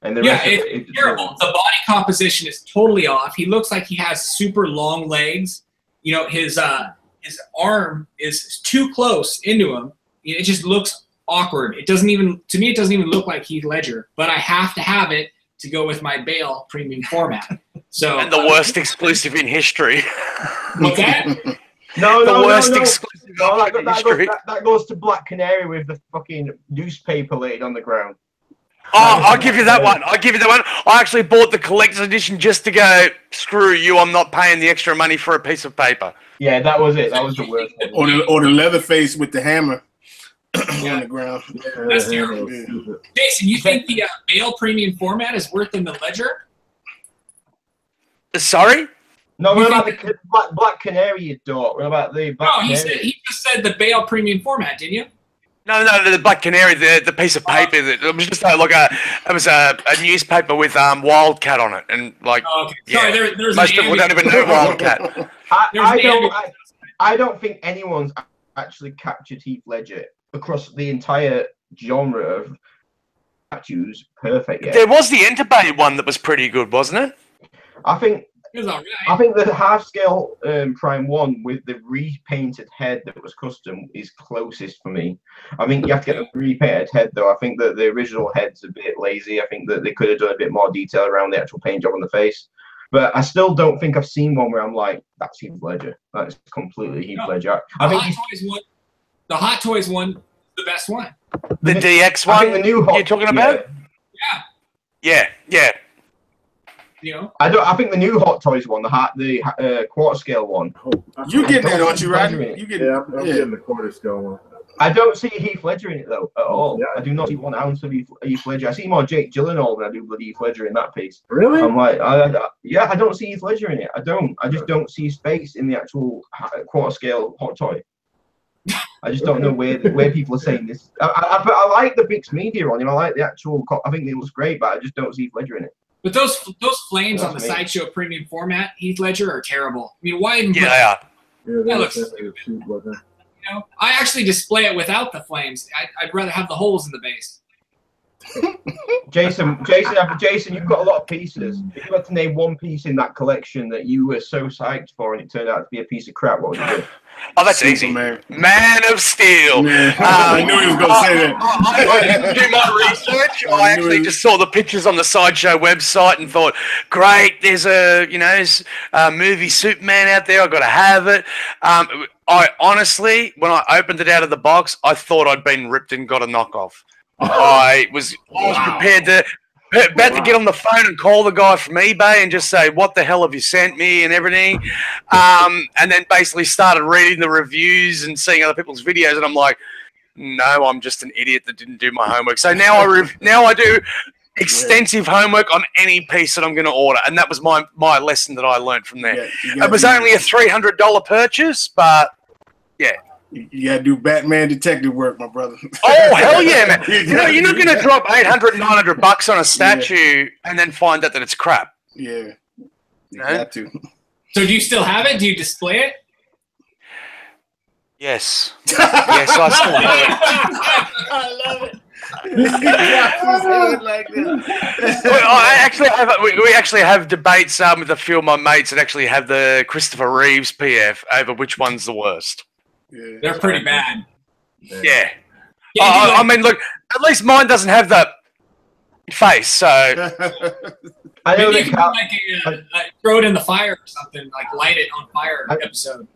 And the rest it's terrible. The body composition is totally off. He looks like he has super long legs. His arm is too close into him. It just looks awkward. It doesn't even look like Heath Ledger. But I have to have it to go with my Bale premium format. So and the worst exclusive in history. What's that? No, exclusive. That goes to Black Canary with the fucking newspaper laid on the ground. Oh, I'll give you that one. I actually bought the collector's edition just to go, screw you, I'm not paying the extra money for a piece of paper. Yeah, that was it. That was the worst one. Or the leather face with the hammer on the ground. Yeah, that's terrible. Yeah. Jason, you think the Bale premium format is worth in the Ledger? Sorry? No, what about the Black Canary, you dork? What about the Black Canary? He just said the Bale premium format, didn't you? No, the Black Canary, the piece of paper. It was just a newspaper with Wildcat on it, and like, sorry, there's most people don't even know Wildcat. I don't think anyone's actually captured Heath Ledger across the entire genre of statues perfect yet. There was the Interbay one that was pretty good, wasn't it? I think It was all right. I think the half scale Prime 1 with the repainted head that was custom is closest for me. I think you have to get the repainted head though. I think that the original head's a bit lazy. I think that they could have done a bit more detail around the actual paint job on the face. But I still don't think I've seen one where I'm like, that's Heath Ledger. That's completely Heath Ledger. I think the Hot Toys one, the best one. The DX one the new you're talking about? Yeah. Yeah. You know? I think the new Hot Toys one, the quarter scale one. You getting that, aren't you, Rodney? You getting? Yeah, I'm getting the quarter scale one. I don't see Heath Ledger in it though at all. Yeah. I do not see 1 ounce of Heath Ledger. I see more Jake Gyllenhaal than I do bloody Heath Ledger in that piece. Really? I'm like, I don't see Heath Ledger in it. I don't. I just don't see space in the actual quarter scale Hot Toy. I just don't know where people are saying this. I like the mixed media on him. I like the actual. I think it looks great, but I just don't see Heath Ledger in it. But those flames on the Sideshow premium format, Heath Ledger, are terrible. I mean, why even? Yeah, they are. Yeah, That looks stupid. You know, I actually display it without the flames. I'd rather have the holes in the base. Jason, you've got a lot of pieces. If you had to name one piece in that collection that you were so psyched for and it turned out to be a piece of crap, what would you do? Oh, that's easy. Man of Steel. I knew he was going to say that. I didn't do my research. I actually just saw the pictures on the Sideshow website and thought, great, there's a movie Superman out there. I've got to have it. I honestly, when I opened it out of the box, I thought I'd been ripped and got a knockoff. I was prepared to get on the phone and call the guy from eBay and just say, what the hell have you sent me and everything. And then basically started reading the reviews and seeing other people's videos. And I'm like, no, I'm just an idiot that didn't do my homework. So now I do extensive homework on any piece that I'm going to order. And that was my lesson that I learned from there. It was only a $300 purchase, but yeah. You gotta do Batman detective work, my brother. Oh hell yeah, man! You're not gonna drop $800, $900 on a statue and then find out that it's crap. Yeah, you got to. So do you still have it? Do you display it? Yes. Yes, I still have it. I love it. We actually have debates with a few of my mates that actually have the Christopher Reeves PF over which one's the worst. Yeah. They're pretty bad. Yeah. I mean, look, at least mine doesn't have that face, so. I know maybe you could do like throw it in the fire or something, like light it on fire episode.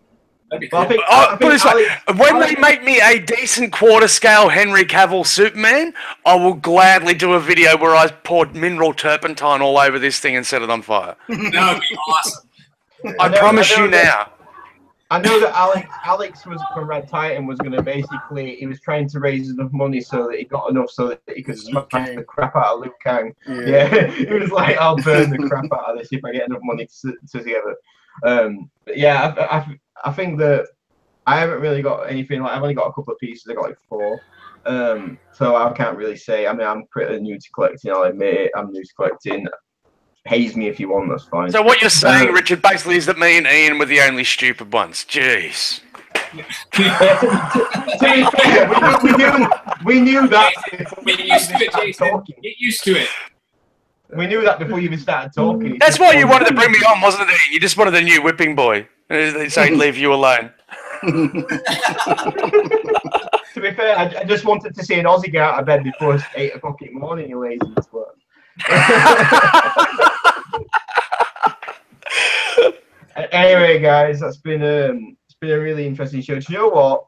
That'd be cool. Put it this way, when they make me a decent quarter scale Henry Cavill Superman, I will gladly do a video where I poured mineral turpentine all over this thing and set it on fire. That would be awesome. I promise you now. I know that Alex was from Red Titan was going to basically, he was trying to raise enough money so that he got enough so that he could smash the crap out of Liu Kang. Yeah. He was like, I'll burn the crap out of this if I get enough money to together. I think that I haven't really got anything, like I've only got a couple of pieces, I got like 4. So I can't really say, I mean, I'm pretty new to collecting, I'll admit it, I'm new to collecting. Haze me if you want, that's fine. So what you're saying, Richard, basically is that me and Ian were the only stupid ones. Jeez. we knew that. Get used to it, Jason. Get used to it. We knew that before you even started talking. That's why you wanted to bring me on, wasn't it? You just wanted a new whipping boy. They say leave you alone. To be fair, I just wanted to see an Aussie get out of bed before 8 o'clock in the morning, you lazy twat. Anyway, guys, it's been a really interesting show. Do you know what?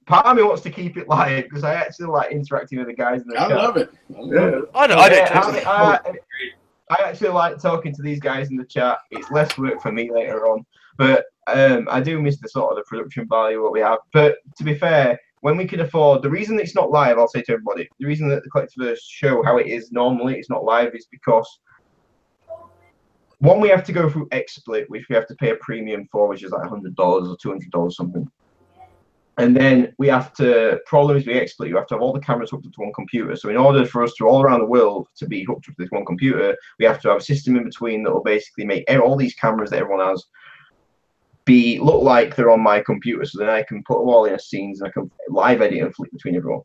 Part of me wants to keep it live because I actually like interacting with the guys in the chat. I love it. I do. I actually like talking to these guys in the chat. It's less work for me later on, but I do miss the sort of the production value what we have. But to be fair, when we can afford, the reason it's not live, I'll say to everybody, the reason that the Collectiverse show how it is normally, it's not live, is because one, we have to go through XSplit, which we have to pay a premium for, which is like $100 or $200 something. And then we have to, problem is with XSplit, you have to have all the cameras hooked up to one computer. So in order for us to all around the world to be hooked up to this one computer, we have to have a system in between that will basically make all these cameras that everyone has look like they're on my computer, so then I can put them all in a scenes and I can live edit and flip between everyone.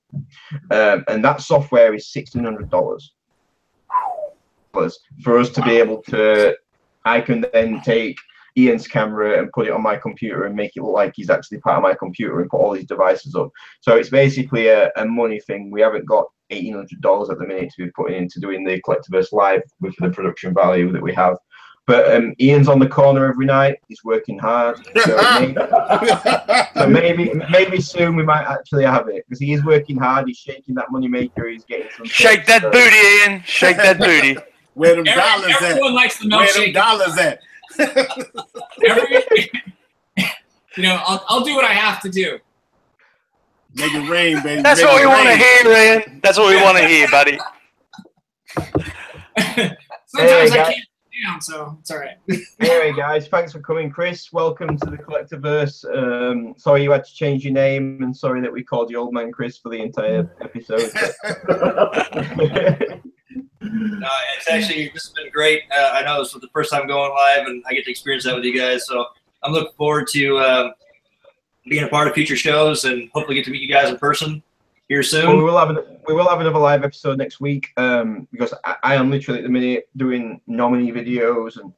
And that software is $1,600 for us to be able to. I can then take Ian's camera and put it on my computer and make it look like he's actually part of my computer and put all these devices up. So it's basically a money thing. We haven't got $1,800 at the minute to be putting into doing the Collectiverse live with the production value that we have. But Ian's on the corner every night. He's working hard. So maybe soon we might actually have it, because he is working hard. He's shaking that money maker. He's getting some. Shake that booty, Ian. Shake that booty. Where them dollars at? Everyone likes the Where milkshake. them dollars at? I'll do what I have to do. Make it rain, baby. That's what we want to hear, Ian. That's what we want to hear, buddy. Sometimes I can't down, so it's all right. Anyway, guys, thanks for coming. Chris, welcome to the Collectiverse. Sorry you had to change your name, and sorry that we called you Old Man Chris for the entire episode. No, it's actually just been great. I know this was the first time going live, and I get to experience that with you guys. So I'm looking forward to being a part of future shows, and hopefully get to meet you guys in person here soon. Well, we will have another live episode next week, because I am literally at the minute doing nominee videos and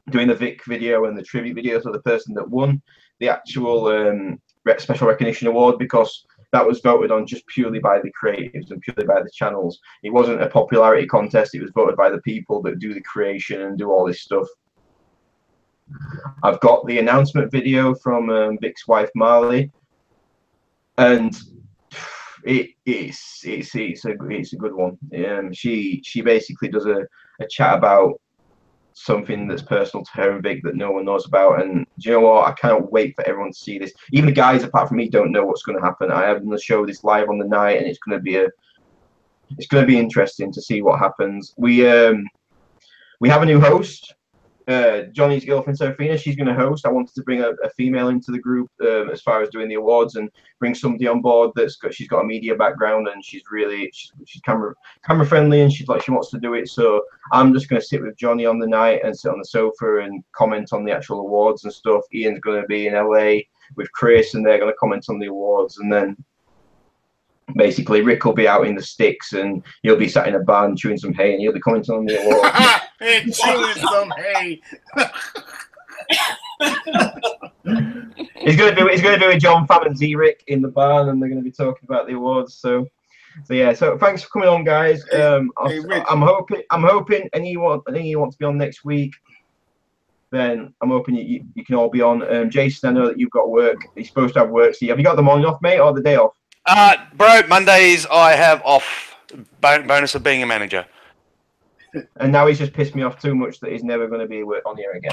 doing the Vic video and the tribute videos of the person that won the actual special recognition award, because that was voted on just purely by the creatives and purely by the channels. It wasn't a popularity contest. It was voted by the people that do the creation and do all this stuff. I've got the announcement video from Vic's wife Marley, and it's a good one. She basically does a chat about something that's personal to her and Vic that no one knows about, and do you know what? I can't wait for everyone to see this. Even the guys apart from me don't know what's going to happen. I have the show this live on the night, and it's going to be interesting to see what happens. We have a new host. Johnny's girlfriend Serafina, she's going to host. I wanted to bring a female into the group as far as doing the awards, and bring somebody on board she's got a media background, and she's camera friendly, and she wants to do it. So I'm just going to sit with Johnny on the night and sit on the sofa and comment on the actual awards and stuff. Ian's going to be in LA with Chris, and they're going to comment on the awards, and then basically Rick will be out in the sticks, and he'll be sat in a barn chewing some hay, and he'll be commenting on the awards. And chewing some hay. He's going to do a John Pham and Z-Rick in the barn, and they're going to be talking about the awards. So yeah. So thanks for coming on, guys. I'm hoping anyone wants to be on next week, then I'm hoping you can all be on. Jason, I know that you've got work. You're supposed to have work. So have you got the morning off, mate, or the day off? Bro, Mondays I have off. Bonus of being a manager. And now he's just pissed me off too much that he's never going to be on here again.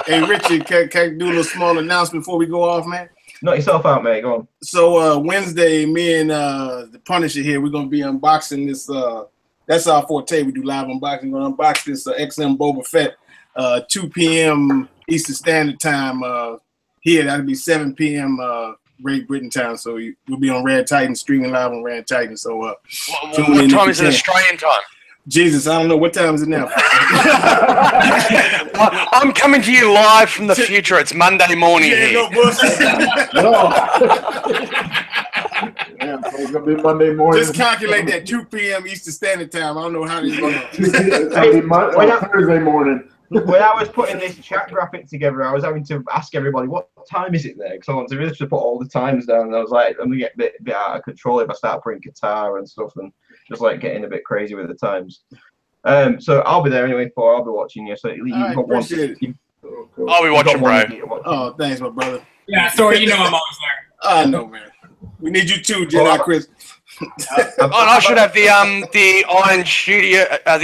hey, Richard, can I do a little small announcement before we go off, man? Knock yourself out, mate. Go on. So Wednesday, me and the Punisher here, we're going to be unboxing this. That's our forte. We do live unboxing. We're going to unbox this XM Boba Fett, 2 p.m. Eastern Standard Time. Here, that'll be 7 p.m. Great Britain time. So we'll be on Red Titan, streaming live on Red Titan. So what time is it Australian time? Jesus, I don't know. What time is it now? I'm coming to you live from the future. It's Monday morning here. Yeah, so it's gonna be Monday morning. Just calculate that 2 p.m. Eastern Standard Time. I don't know how this goes. It's gonna be Thursday morning. When I was putting this chat graphic together, I was having to ask everybody, what time is it there? Because I want to really put all the times down. And I was like, I'm going to get a bit out of control if I start putting guitar and stuff and just like getting a bit crazy with the times. So I'll be there anyway, I'll be watching you. So you got one. I'll be watching, bro. Oh, thanks, my brother. Yeah, sorry, you know I'm always there. I know, man. We need you too, Jedi Chris. I should have the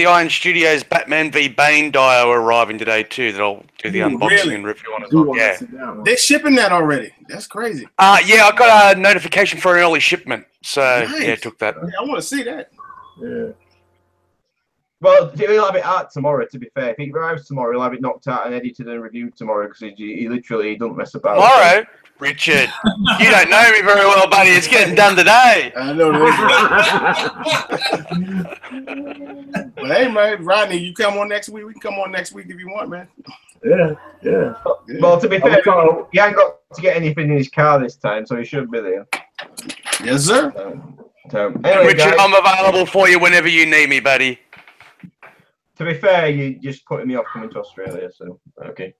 Iron Studios Batman v Bane Dio arriving today too. That I'll do the unboxing and review on as well. Yeah, they're shipping that already. That's crazy. Yeah, I got a notification for an early shipment, so nice. Yeah, took that. I want to see that. Yeah. Well, he'll have it out tomorrow, to be fair. If he arrives tomorrow, he'll have it knocked out and edited and reviewed tomorrow because he literally doesn't mess about. Tomorrow? Richard, you don't know me very well, buddy. It's getting done today. I know that. But hey, man, Rodney, you come on next week. We can come on next week if you want, man. Yeah. Well, to be fair, he ain't got to get anything in his car this time, so he should be there. Yes, sir. Anyway, Richard, guys, I'm available for you whenever you need me, buddy. to be fair, you just putting me off coming to Australia, so okay.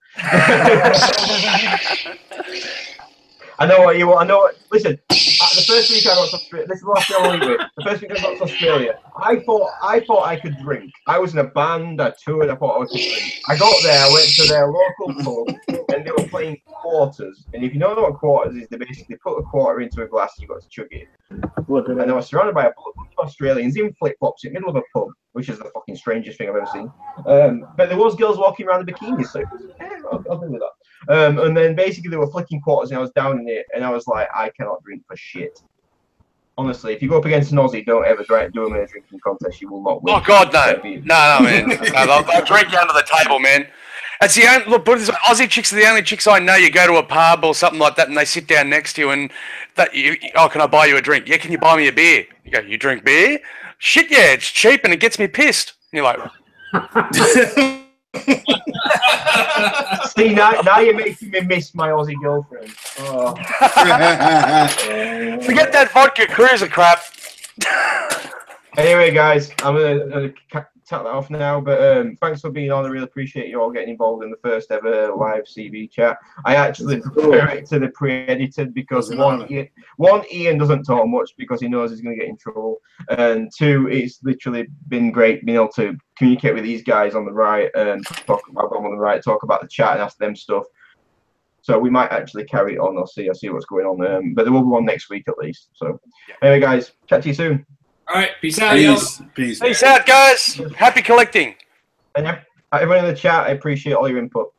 I know what you want. I know what. Listen, the first week I got to Australia. This is the last thing I'll leave with. The first week I got to Australia, I thought I could drink. I was in a band. I toured. I thought I could drink. I got there. I went to their local pub, and they were playing quarters. And if you don't know what quarters is, they basically put a quarter into a glass. You got to chug it. And I was surrounded by a bunch of Australians in flip flops in the middle of a pub, which is the fucking strangest thing I've ever seen. But there was girls walking around in bikinis, so I'll deal with that. And then basically they were flicking quarters and I was down in it and I was like, I cannot drink for shit. Honestly, if you go up against an Aussie, don't ever do them in a drinking contest. You will not win. Oh, God, no. No, man. No, they'll drink you under the table, man. That's the only, look, Aussie chicks are the only chicks I know. You go to a pub or something like that and they sit down next to you and can I buy you a drink? Yeah, can you buy me a beer? You go, you drink beer? Shit, yeah, it's cheap and it gets me pissed. And you're like... See, now you're making me miss my Aussie girlfriend. Oh. Forget that vodka cruiser crap. Anyway, guys, I'm gonna cut that off now. But thanks for being on. I really appreciate you all getting involved in the first ever live CV chat. I actually prefer it to the pre-edited because one, Ian doesn't talk much because he knows he's going to get in trouble, and two, it's literally been great being able to communicate with these guys on the right and talk about the chat and ask them stuff. So we might actually carry it on. I'll see what's going on. But there will be one next week at least. So anyway, guys, chat to you soon. All right, peace out, yo. Peace out, guys. Happy collecting. And everyone in the chat, I appreciate all your input.